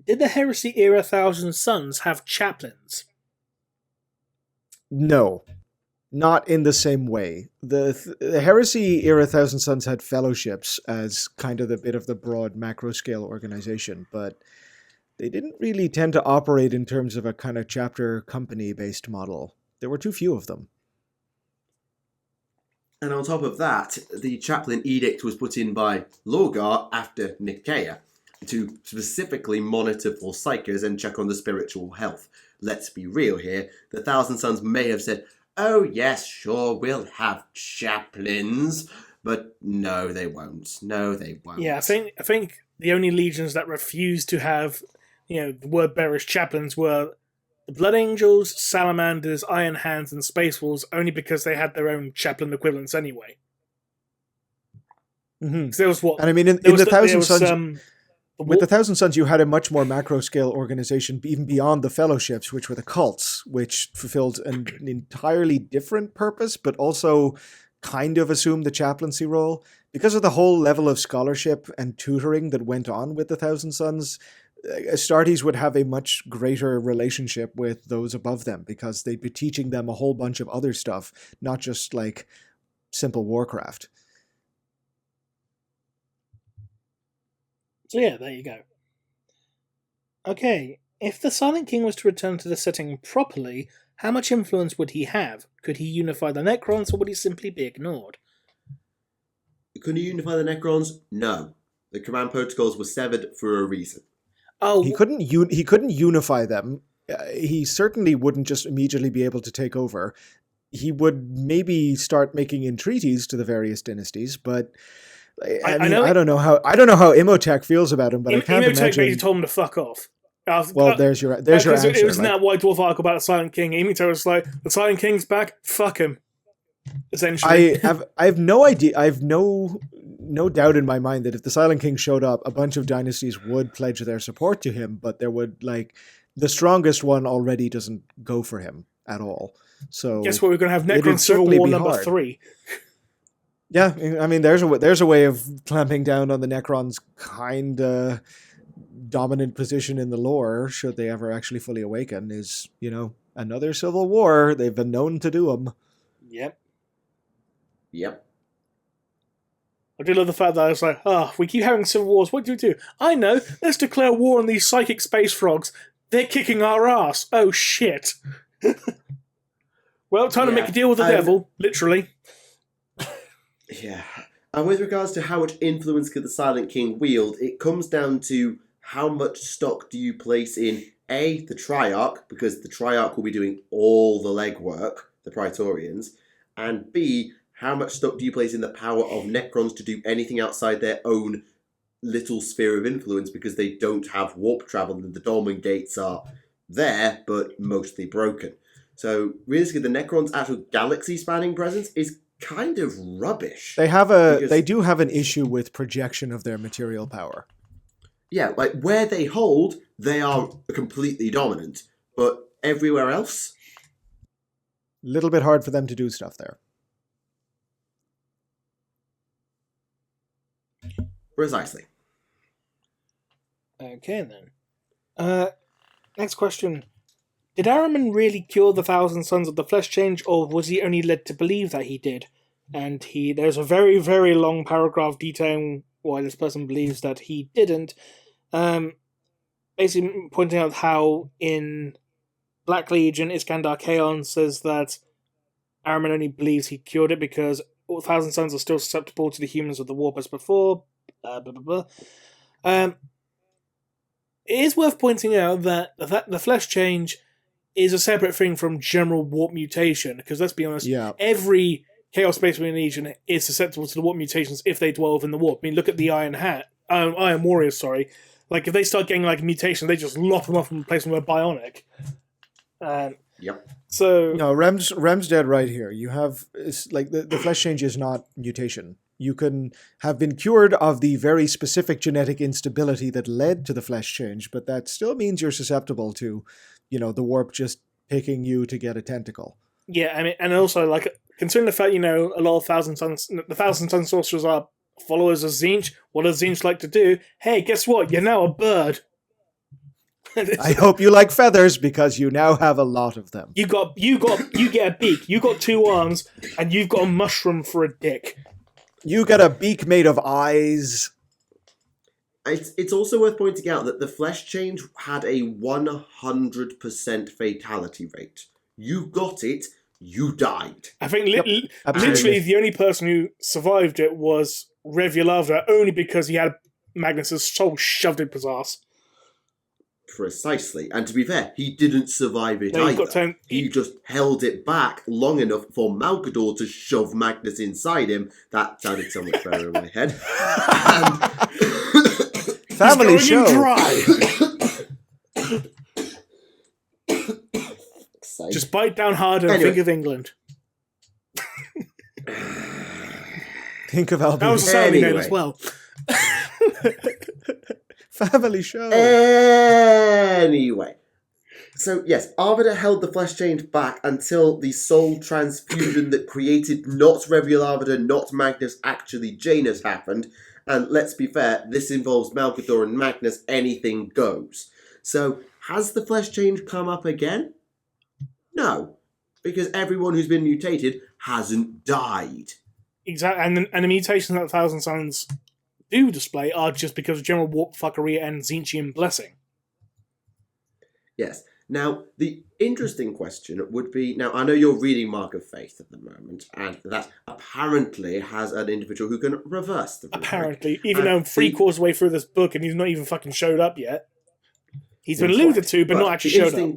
did the Heresy era Thousand Sons have chaplains? No, not in the same way. The Heresy era Thousand Sons had fellowships as kind of the bit of the broad macro scale organization, but they didn't really tend to operate in terms of a kind of chapter company based model. There were too few of them. And on top of that, the chaplain edict was put in by Lorgar after Nicaea to specifically monitor for psychers and check on the spiritual health. Let's be real here. The Thousand Sons may have said, oh yes, sure, we'll have chaplains. But no, they won't. No, they won't. Yeah, I think the only legions that refused to have, the word bearers chaplains were the Blood Angels, Salamanders, Iron Hands, and Space Wolves, only because they had their own chaplain equivalents anyway. Mm-hmm. There was what? And I mean, in the Thousand Sons, with the Thousand Sons, you had a much more macro scale organization, even beyond the fellowships, which were the cults, which fulfilled an entirely different purpose, but also kind of assumed the chaplaincy role. Because of the whole level of scholarship and tutoring that went on with the Thousand Sons, Astartes would have a much greater relationship with those above them because they'd be teaching them a whole bunch of other stuff, not just like simple warcraft. So yeah, there you go. Okay, if the Silent King was to return to the setting properly, how much influence would he have? Could he unify the Necrons, or would he simply be ignored? Could he unify the Necrons? No. The command protocols were severed for a reason. Oh, he couldn't unify them. He certainly wouldn't just immediately be able to take over. He would maybe start making entreaties to the various dynasties, but I don't know how Imhotep feels about him. But I can't imagine. Basically told him to fuck off. Well, there's your answer. It was in that White Dwarf article about the Silent King. Imhotep was like, "The Silent King's back. Fuck him." Essentially, I have no idea. I have no doubt in my mind that if the Silent King showed up, a bunch of dynasties would pledge their support to him, but there would, the strongest one already doesn't go for him at all. So guess what? We're going to have Necron Civil War number 3. Yeah, I mean, there's a way of clamping down on the Necrons' kind of dominant position in the lore, should they ever actually fully awaken, is, another civil war. They've been known to do them. Yep. I do love the fact that I was like, we keep having civil wars. What do we do? I know. Let's declare war on these psychic space frogs. They're kicking our ass. Oh, shit. Well, time to make a deal with the devil, literally. Yeah. And with regards to how much influence could the Silent King wield, it comes down to how much stock do you place in, A, the Triarch, because the Triarch will be doing all the legwork, the Praetorians, and B, how much stock do you place in the power of Necrons to do anything outside their own little sphere of influence, because they don't have warp travel and the Dolmen Gates are there, but mostly broken. So, realistically, the Necrons' actual galaxy-spanning presence is kind of rubbish. They do have an issue with projection of their material power. Yeah, where they hold, they are completely dominant, but everywhere else? A little bit hard for them to do stuff there. Precisely. Okay, then. Next question. Did Ahriman really cure the Thousand Sons of the Flesh Change, or was he only led to believe that he did? And there's a very, very long paragraph detailing why this person believes that he didn't. Basically pointing out how in Black Legion, Iskandar Kaon says that Ahriman only believes he cured it because all Thousand Sons are still susceptible to the humans of the warp as before. Blah, blah, blah, blah. It is worth pointing out that the Flesh Change is a separate thing from general warp mutation, because let's be honest, every Chaos Space Marine Legion is susceptible to the warp mutations if they dwell within the warp. I mean, look at the Iron Warriors, sorry. Like, if they start getting, mutations, they just lop them off and replace them with bionic. So No, Rem's dead right here. You have the flesh change is not mutation. You can have been cured of the very specific genetic instability that led to the flesh change, but that still means you're susceptible to, the warp just picking you to get a tentacle. yeah, I mean, and also like considering the fact a lot of the Thousand Sun sorcerers are followers of Tzeentch. What does Tzeentch like to do? Hey, guess what? You're now a bird. I hope you like feathers because you now have a lot of them. You get a beak. You got 2 arms, and you've got a mushroom for a dick. You get a beak made of eyes. It's also worth pointing out that the flesh change had a 100% fatality rate. You got it, you died. I think literally the only person who survived it was Revulavda, only because he had Magnus's soul shoved in his ass. Precisely. And to be fair, he didn't survive it No, either. He just held it back long enough for Malkador to shove Magnus inside him. That sounded so much better in my head. Family show. Dry. Just bite down hard and think of England. Think of Albion. That was a sounding name as well. Family show. Anyway. So, yes, Arbiter held the flesh change back until the soul transfusion that created not Reviel Arbiter, not Magnus, actually Janus happened. And let's be fair, this involves Malkador and Magnus, anything goes. So, has the flesh change come up again? No. Because everyone who's been mutated hasn't died. Exactly, and the mutations that the Thousand Suns do display are just because of general warp fuckery and Tzeentchian blessing. Yes. Now, the interesting question would be, now I know you're reading Mark of Faith at the moment, and that apparently has an individual who can reverse the rubric. Apparently, even though I'm 3/4 way through this book and he's not even fucking showed up yet. He's been alluded to, but not actually showed up.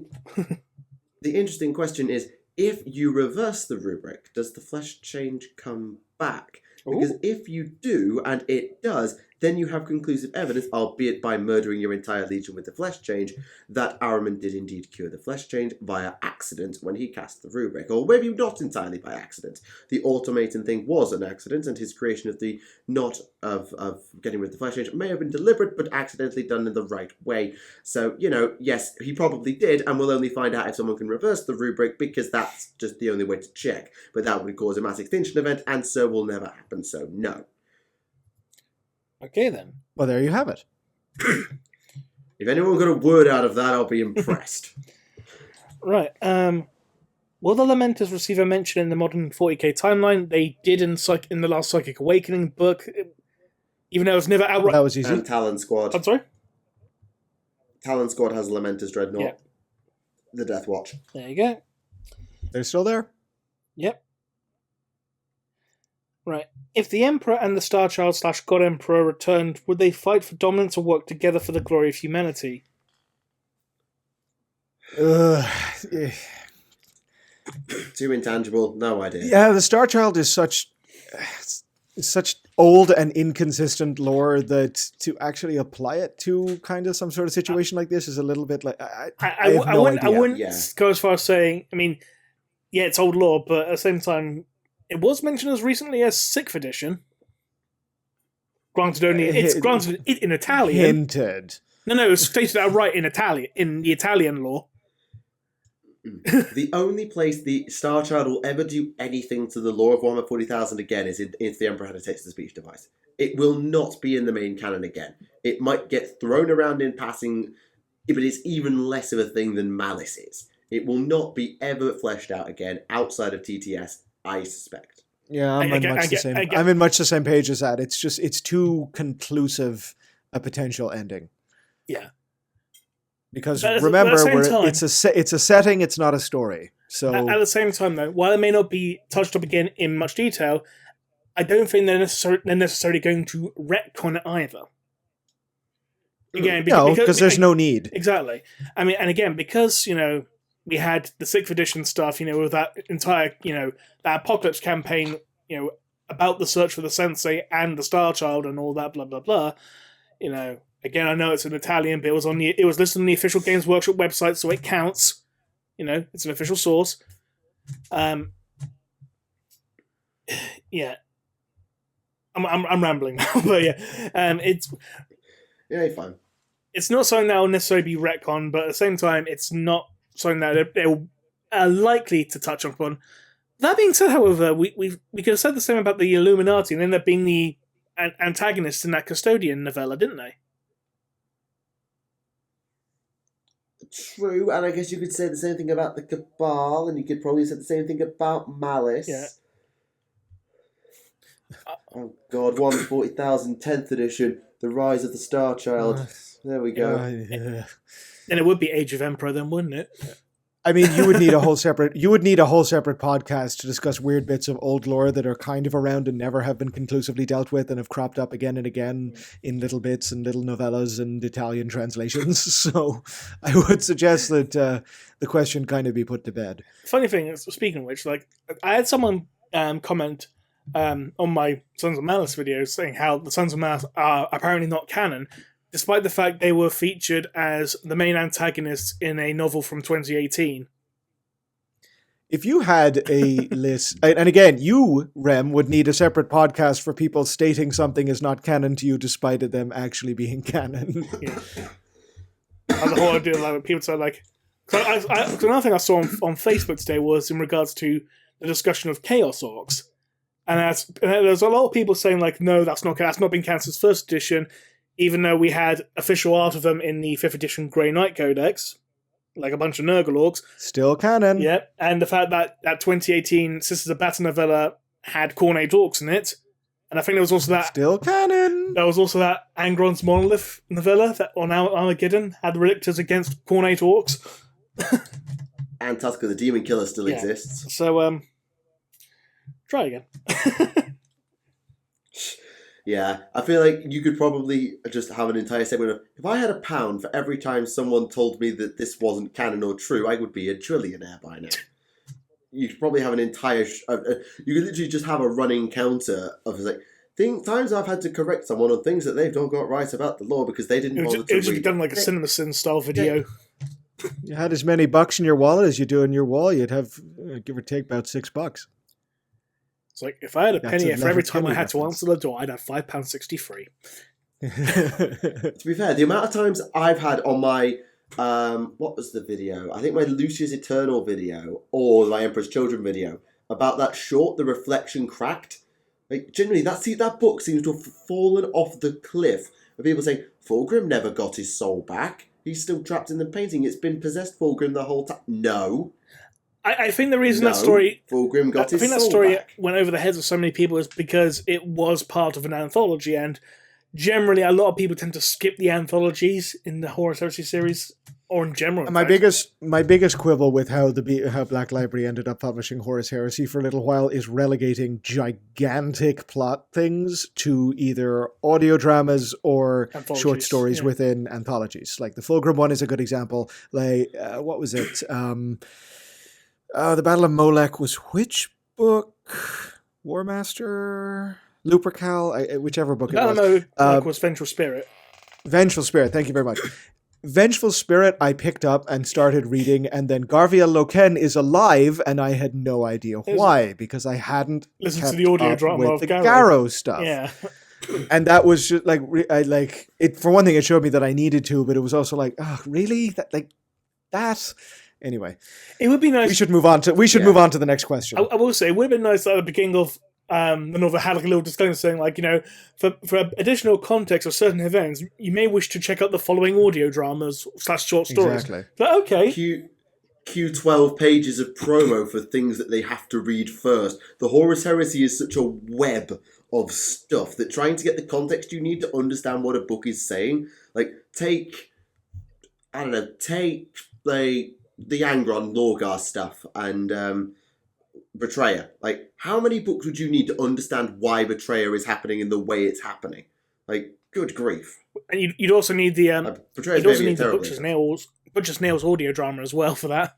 The interesting question is, if you reverse the rubric, does the flesh change come back? Because if you do, and it does, then you have conclusive evidence, albeit by murdering your entire legion with the flesh change, that Ahriman did indeed cure the flesh change via accident when he cast the rubric. Or maybe not entirely by accident. The automaton thing was an accident, and his creation of the knot of getting rid of the flesh change may have been deliberate, but accidentally done in the right way. So, yes, he probably did, and we'll only find out if someone can reverse the rubric, because that's just the only way to check. But that would cause a mass extinction event, and so will never happen, so no. Okay, then. Well, there you have it. If anyone got a word out of that, I'll be impressed. Right. Will the Lamenters receive a mention in the modern 40k timeline? They did in the last Psychic Awakening book, even though it was never outright. That was easy. And Talon Squad. I'm sorry? Talon Squad has Lamenter's Dreadnought. Yeah. The Death Watch. There you go. They're still there? Yep. Right. If the Emperor and the Star Child / God Emperor returned, would they fight for dominance or work together for the glory of humanity? Too intangible, no idea. Yeah, the Star Child is such old and inconsistent lore that to actually apply it to kind of some sort of situation like this is a little bit like I wouldn't go as far as saying. I mean, yeah, it's old lore, but at the same time, it was mentioned as recently as 6th edition. Granted, granted in Italian. Hinted. No, it's stated outright in Italian, in the Italian lore. The only place the Star Child will ever do anything to the lore of Warhammer 40,000 again is if the Emperor had a text-to-speech device. It will not be in the main canon again. It might get thrown around in passing, but it's even less of a thing than Malice is. It will not be ever fleshed out again outside of TTS, I suspect. Yeah, I'm in much the same page as that. It's too conclusive a potential ending. Yeah. Because remember, it's a setting, it's not a story. So at the same time, though, while it may not be touched up again in much detail, I don't think they're necessarily going to retcon it either. Again, because there's no need. Exactly. I mean, and again, because we had the 6th edition stuff, with that entire that Apocalypse campaign, about the search for the Sensei and the Star Child and all that, blah blah blah. Again, I know it's in Italian, but it was listed on the official Games Workshop website, so it counts. It's an official source. Yeah. I'm rambling now, but yeah. It's you're fine. It's not something that will necessarily be retconned, but at the same time, it's not something that they're likely to touch upon. That being said, however, we could have said the same about the Illuminati and ended up being the antagonists in that Custodian novella, didn't they? True, and I guess you could say the same thing about the Cabal, and you could probably say the same thing about Malice. Yeah. Oh God, 140,000, 10th edition, The Rise of the Star Child. There we go. Yeah. And it would be Age of Emperor then, wouldn't it? I mean, you would need a whole separate podcast to discuss weird bits of old lore that are kind of around and never have been conclusively dealt with and have cropped up again and again in little bits and little novellas and Italian translations. So I would suggest that the question kind of be put to bed. Funny thing is, speaking of which, like, I had someone comment on my Sons of Malice video saying how the Sons of Malice are apparently not canon, despite the fact they were featured as the main antagonists in a novel from 2018. If you had a list, and again, you, Rem, would need a separate podcast for people stating something is not canon to you despite it them actually being canon. Yeah. And the whole idea, like, people say, like... another thing I saw on Facebook today was in regards to the discussion of Chaos Orcs. And there's a lot of people saying, like, no, that's not been canon since first edition, even though we had official art of them in the 5th edition Grey Knight Codex, like a bunch of Nurgle orcs. Still canon. Yeah, and the fact that 2018 Sisters of Battle novella had Khornate orcs in it, and I think there was also that... Still canon! There was also that Angron's Monolith novella that on Armageddon had Relictors against Khornate orcs. And Tactica the Demon Killer still exists. So, try again. Yeah, I feel like you could probably just have an entire segment of, if I had £1 for every time someone told me that this wasn't canon or true, I would be a trillionaire by now. You could probably have an entire... you could literally just have a running counter of, like, times I've had to correct someone on things that they've not got right about the law because they didn't bother to read. It would just be done like a Cinema Sin style video. You had as many bucks in your wallet as you do in your wall, you'd have, give or take, about $6. It's like, if I had a penny for every time I had to answer the door, I'd have £5.63. To be fair, the amount of times I've had on my, what was the video? I think my Lucius Eternal video, or my Emperor's Children video, about that short, The Reflection Cracked. Like, generally, that book seems to have fallen off the cliff. Of people saying, Fulgrim never got his soul back. He's still trapped in the painting. It's been possessed Fulgrim the whole time. No. I think the reason that story... Fulgrim got his soul back. I think that story went over the heads of so many people is because it was part of an anthology, and generally a lot of people tend to skip the anthologies in the Horus Heresy series, or in general. My biggest quibble with how Black Library ended up publishing Horus Heresy for a little while is relegating gigantic plot things to either audio dramas or short stories within anthologies. Like the Fulgrim one is a good example. Like what was it? The Battle of Molech was which book? Warmaster? Lupercal? Whichever book it was. No, was Vengeful Spirit. Vengeful Spirit, thank you very much. Vengeful Spirit I picked up and started reading, and then Garviel Loken is alive, and I had no idea why, because I hadn't listened to the audio drama with of the Garrow stuff. Yeah. And that was just like it. For one thing, it showed me that I needed to, but it was also like, oh, really? That. Anyway, it would be nice. We should move on to the next question. I will say it would have been nice at the beginning of the novel had like a little disclaimer saying, like, for additional context of certain events, you may wish to check out the following audio dramas / short stories. Exactly. But okay. Q 12 pages of promo for things that they have to read first. The Horus Heresy is such a web of stuff that trying to get the context you need to understand what a book is saying, like take like the Angron Lorgar stuff and Betrayer. Like, how many books would you need to understand why Betrayer is happening in the way it's happening? Like, good grief. And you'd also need the Butcher's Nails audio drama as well for that.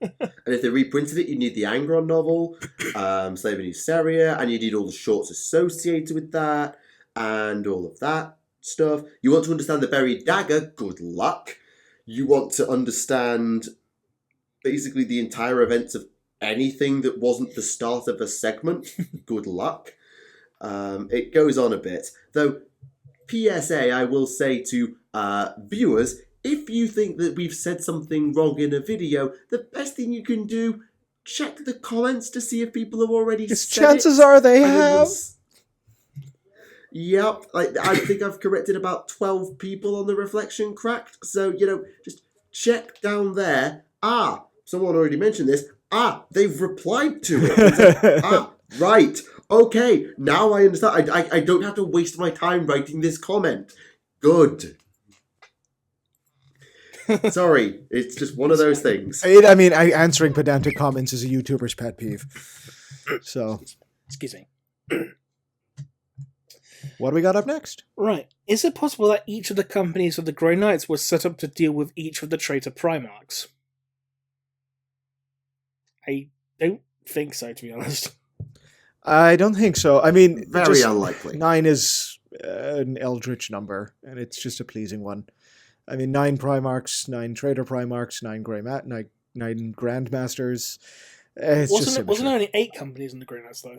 And if they reprinted it, you need the Angron novel, Slave in Useria, and you need all the shorts associated with that, and all of that stuff. You want to understand the Buried Dagger? Good luck. You want to understand basically the entire events of anything that wasn't the start of a segment. Good luck. It goes on a bit. Though, PSA, I will say to viewers, if you think that we've said something wrong in a video, the best thing you can do, check the comments to see if people have already said chances it. are they have. Yep, I think I've corrected about 12 people on the Reflection Cracked. So, just check down there. Someone already mentioned this. They've replied to it. Right. Okay, now I understand. I don't have to waste my time writing this comment. Good. Sorry, it's just one of those things. I mean, answering pedantic comments is a YouTuber's pet peeve. So, excuse me. What do we got up next? Right. Is it possible that each of the companies of the Grey Knights was set up to deal with each of the traitor Primarchs? I don't think so, to be honest. I don't think so. I mean, very unlikely. 9 is an eldritch number, and it's just a pleasing one. I mean, 9 Primarchs, 9 Traitor Primarchs, 9 9 Grandmasters. Wasn't there only 8 companies in the Grey Knights, though?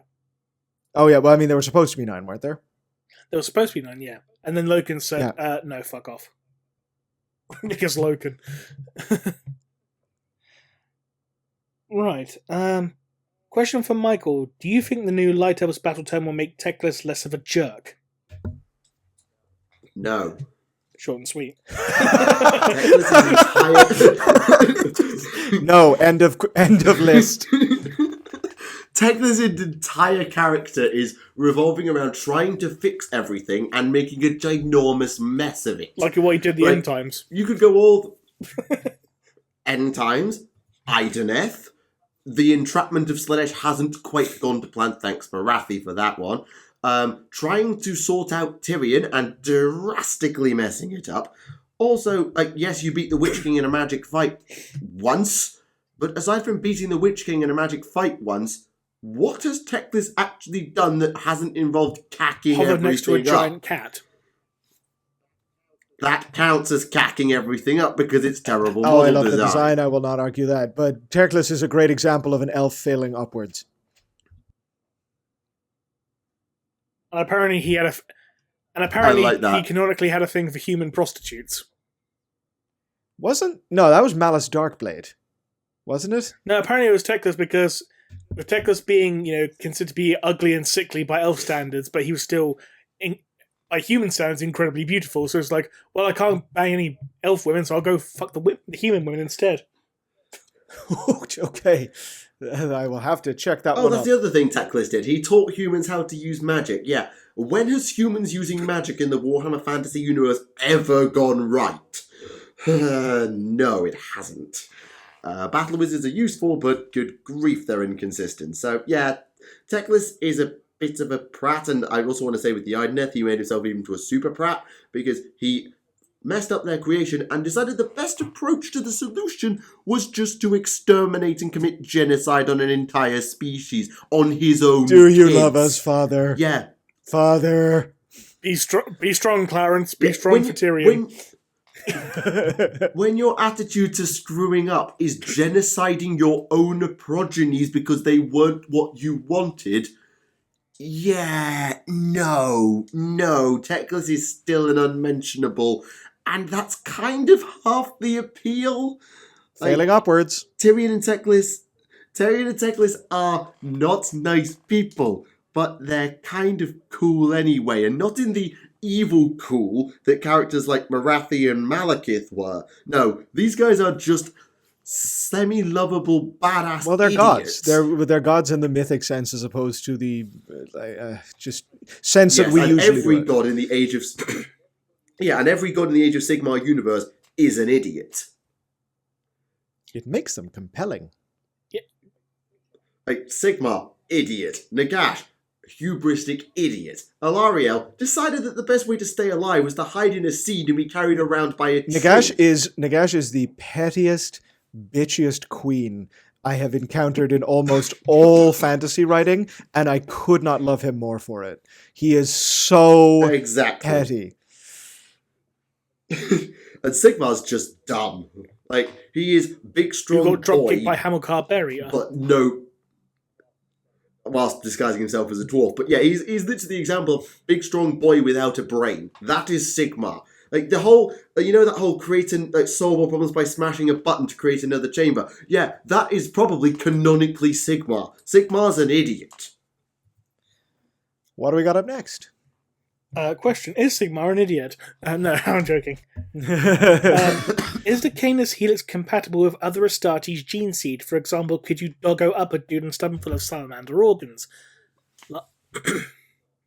Oh, yeah. Well, I mean, there were supposed to be 9, weren't there? There was supposed to be 9, yeah. And then Loken said, no, fuck off. Because Loken. Right. Question from Michael. Do you think the new Light Elves battle tome will make Teclis less of a jerk? No. Short and sweet. No, end of list. Teclis' entire character is revolving around trying to fix everything and making a ginormous mess of it. Like what he did the End Times. You could go all... End Times, Ideneth, the entrapment of Slaanesh hasn't quite gone to plan, thanks Marathi for that one. Trying to sort out Tyrion and drastically messing it up. Also, yes, you beat the Witch King in a magic fight once, but aside from beating the Witch King in a magic fight once, what has Teclis actually done that hasn't involved cacking everything up? Next to a giant cat. That counts as cacking everything up because it's terrible model design. I love the design, I will not argue that. But Teclis is a great example of an elf failing upwards. And apparently he canonically had a thing for human prostitutes. No, that was Malice Darkblade. Wasn't it? No, apparently it was Teclis because with Teclis being, considered to be ugly and sickly by elf standards, but he was still by human standards incredibly beautiful. So it's like, well, I can't bang any elf women, so I'll go fuck the human women instead. Okay. I will have to check that one out. That's the other thing Teclis did. He taught humans how to use magic. Yeah. When has humans using magic in the Warhammer Fantasy universe ever gone right? No, it hasn't. Battle wizards are useful, but good grief, they're inconsistent. So, yeah, Teclis is a bit of a prat, and I also want to say with the Ideneth, he made himself even to a super prat, because he messed up their creation and decided the best approach to the solution was just to exterminate and commit genocide on an entire species on his own Do you kids. Love us, Father? Yeah. Father. Be strong, Clarence. Be strong for Tyrion. When your attitude to screwing up is genociding your own progenies because they weren't what you wanted, no, Teclis is still an unmentionable, and that's kind of half the appeal. Failing upwards. Tyrion and Teclis are not nice people, but they're kind of cool anyway, and not in the evil cool that characters like Marathi and Malekith were. No, these guys are just semi-lovable, badass Well, they're idiots. gods. They're gods in the mythic sense as opposed to the just sense that we usually every do. God in the Age of... and every god in the Age of Sigmar universe is an idiot. It makes them compelling. Yeah. Sigmar, idiot. Nagash, hubristic idiot. Alariel decided that the best way to stay alive was to hide in a seed and be carried around by a tree. Nagash is the pettiest, bitchiest queen I have encountered in almost all fantasy writing, and I could not love him more for it. He is so petty. And Sigmar's just dumb. Like, he is big, strong Who got dropkicked boy, by Hamilcar Barrier. but no... Whilst disguising himself as a dwarf. But yeah, he's literally the example of big, strong boy without a brain. That is Sigmar. Like, the whole... You know that whole creating... Like, solve all problems by smashing a button to create another chamber? Yeah, that is probably canonically Sigmar. Sigmar's an idiot. What do we got up next? Question, is Sigmar an idiot? No, I'm joking. Is the Canis Helix compatible with other Astartes gene seed? For example, could you doggo up a dude and stuff him full of salamander organs?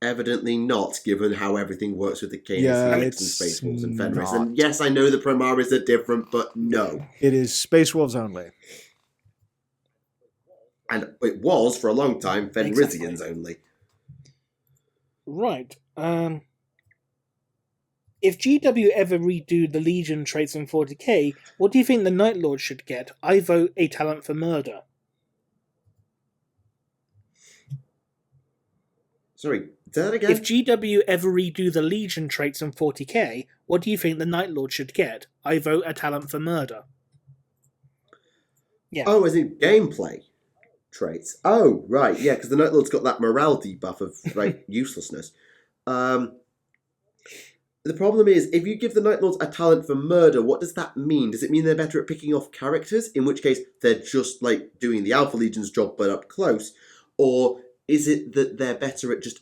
Evidently not, given how everything works with the Canis Helix and Space Wolves and Fenris. not. And yes, I know the Primaris are different, but no. It is Space Wolves only. And it was, for a long time, Fenrisians only. Right. If GW ever redo the Legion traits in 40k, what do you think the Night Lord should get? I vote a talent for murder. Sorry, say that again? If GW ever redo the Legion traits in 40k, what do you think the Night Lord should get? I vote a talent for murder. Yeah. Oh, as in gameplay traits. Oh, right, yeah, because the Night Lord's got that morale debuff of, like, uselessness. The problem is, if you give the Night Lords a talent for murder, what does that mean? Does it mean they're better at picking off characters, in which case they're just, like, doing the Alpha Legion's job but up close? Or is it that they're better at just,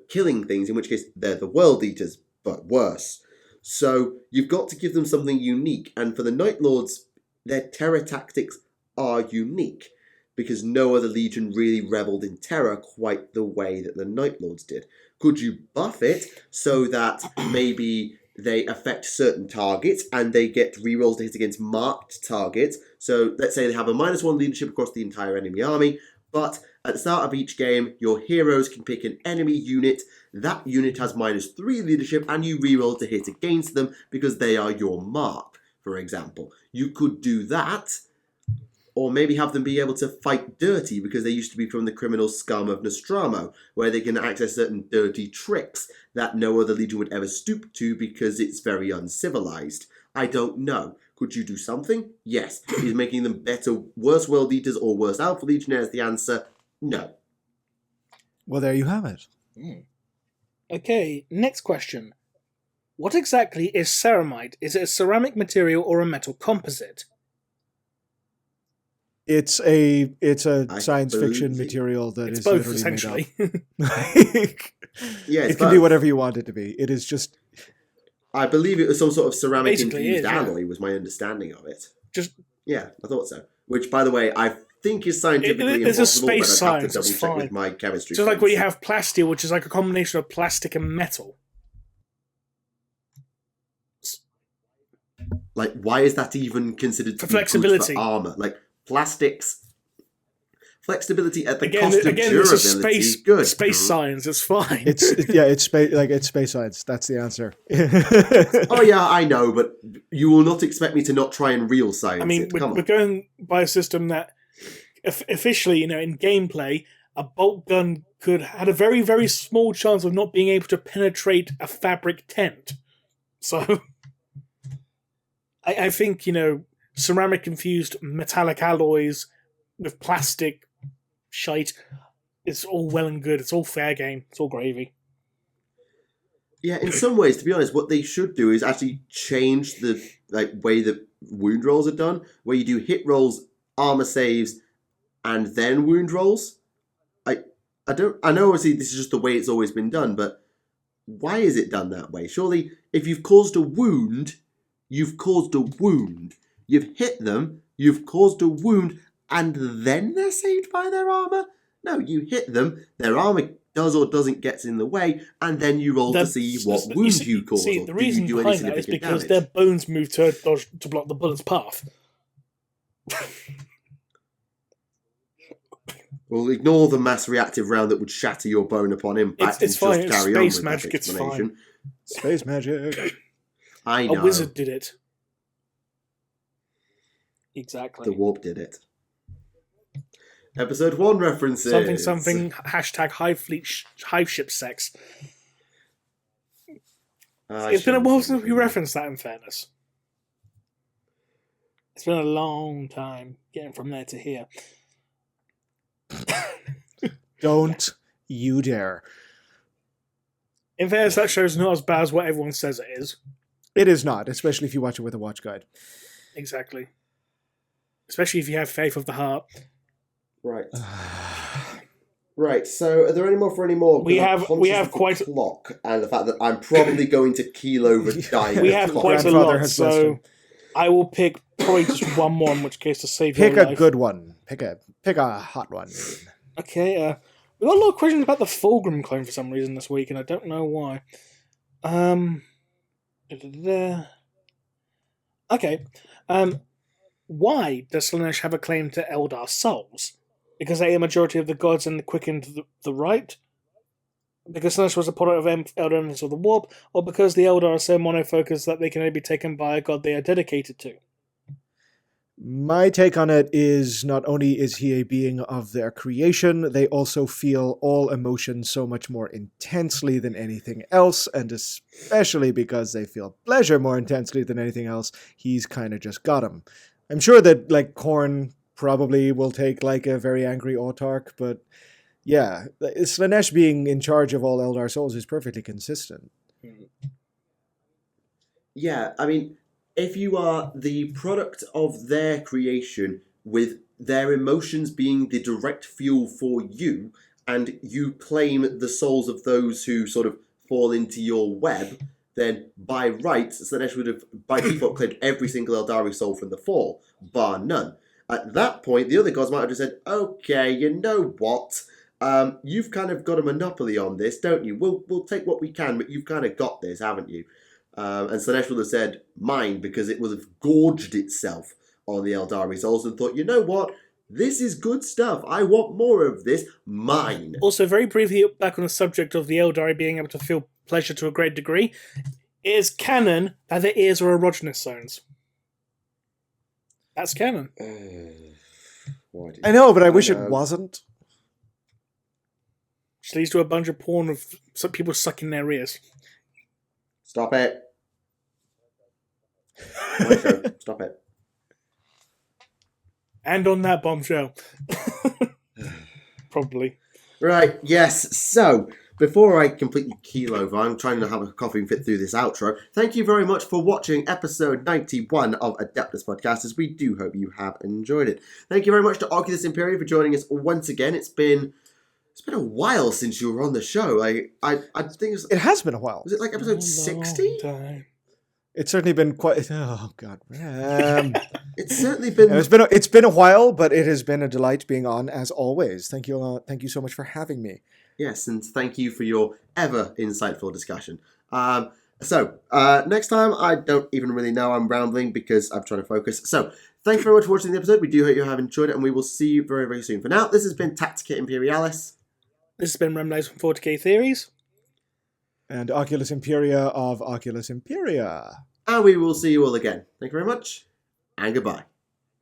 killing things, in which case they're the World Eaters, but worse? So you've got to give them something unique, and for the Night Lords, their terror tactics are unique, because no other Legion really rebelled in terror quite the way that the Night Lords did. Could you buff it so that maybe they affect certain targets and they get rerolls to hit against marked targets? So let's say they have a -1 leadership across the entire enemy army, but at the start of each game, your heroes can pick an enemy unit. That unit has -3 leadership and you reroll to hit against them because they are your mark, for example. You could do that. Or maybe have them be able to fight dirty because they used to be from the criminal scum of Nostromo, where they can access certain dirty tricks that no other Legion would ever stoop to because it's very uncivilized. I don't know. Could you do something? Yes. Is making them better, worse World Eaters or worse Alpha Legionnaires the answer? No. Well, there you have it. Okay, next question. What exactly is ceramite? Is it a ceramic material or a metal composite? It's a science fiction believe material that It's is both, literally essentially. made up. Yeah, it's it can be both. whatever you want it to be. It is just... I believe it was some sort of ceramic Basically infused is, yeah. alloy was my understanding of it. Just Yeah, I thought so. Which, by the way, I think is scientifically It's a impossible, space but I'd science, have to it's double check fine. with my chemistry like friends. where you have plasteel, which is like a combination of plastic and metal. Like, why is that even considered to For be flexibility. good for armor? Like, plastics... Flexibility at the Again, cost of this durability is is good. space science. It's fine. It's space science. That's the answer. Oh yeah, I know, but you will not expect me to not try and real science I mean, it. Come we're on. going by a system that, officially, in gameplay, a bolt gun had a very, very small chance of not being able to penetrate a fabric tent. So, I think, ceramic-infused metallic alloys with plastic shite, it's all well and good. It's all fair game. It's all gravy. Yeah, in some ways, to be honest, what they should do is actually change the way that wound rolls are done, where you do hit rolls, armor saves, and then wound rolls. I know obviously this is just the way it's always been done, but why is it done that way? Surely, if you've caused a wound, you've caused a wound. You've hit them, you've caused a wound, and then they're saved by their armor? No, you hit them, their armor does or doesn't get in the way, and then you roll to see what wound you caused. See, or the do reason you do any behind that is significant because damage. their bones move to block the bullet's path. Well, ignore the mass reactive round that would shatter your bone upon impact It's and fine, just it's carry space on with magic, that it's explanation. Space magic. I know. A wizard did it. Exactly. The warp did it. Episode 1 references. Something, hashtag hive ship sex. It's been a while since we referenced that, in fairness. It's been a long time getting from there to here. Don't you dare. In fairness, that show's not as bad as what everyone says it is. It is not, especially if you watch it with a watch guide. Exactly. Especially if you have faith of the heart. Right. Right, so are there any more for any more? We have quite a clock, and the fact that I'm probably going to keel over dying. We have quite a lot, so I will pick probably just one more, in which case to save your life. Pick a good one. Pick a hot one. Okay, we got a lot of questions about the Fulgrim clone for some reason this week, and I don't know why. Okay. Why does Slaanesh have a claim to Eldar souls? Because they are a majority of the gods and the quickened the right? Because Slaanesh was a product of Eldar Enemies of the Warp? Or because the Eldar are so monofocused that they can only be taken by a god they are dedicated to? My take on it is not only is he a being of their creation, they also feel all emotion so much more intensely than anything else, and especially because they feel pleasure more intensely than anything else, he's kind of just got him. I'm sure that, like, Khorne probably will take, like, a very angry autarch, but yeah, Slaanesh being in charge of all Eldar souls is perfectly consistent. Yeah, I mean, if you are the product of their creation with their emotions being the direct fuel for you, and you claim the souls of those who sort of fall into your web, then by right, Slaanesh would have by default claimed every single Eldari soul from the Fall, bar none. At that point, the other gods might have just said, okay, you know what? You've kind of got a monopoly on this, don't you? We'll take what we can, but you've kind of got this, haven't you? And Slaanesh would have said, mine, because it would have gorged itself on the Eldari souls and thought, you know what? This is good stuff. I want more of this. Mine. Also, very briefly, back on the subject of the Eldari being able to feel pleasure to a great degree, it is canon that their ears are erogenous zones. That's canon. I know, but I wish it wasn't. Which leads to a bunch of porn of some people sucking their ears. Stop it. Stop it. And on that bombshell. Probably. Right, yes. So, before I completely keel over, I'm trying to have a coffee and fit through this outro. Thank you very much for watching episode 91 of Adeptus Podcastus. We do hope you have enjoyed it. Thank you very much to Oculus Imperia for joining us once again. It's been a while since you were on the show. I think it has been a while. Was it like episode 60? It's certainly been quite. Oh God, it's certainly been. It's been a while, but it has been a delight being on as always. Thank you so much for having me. Yes, and thank you for your ever insightful discussion. So next time, I don't even really know. I'm rambling because I'm trying to focus. So thank you very much for watching the episode. We do hope you have enjoyed it, and we will see you very, very soon. For now, this has been Tactica Imperialis. This has been Remleiz from 40k Theories. And Oculus Imperia of Oculus Imperia. And we will see you all again. Thank you very much, and goodbye.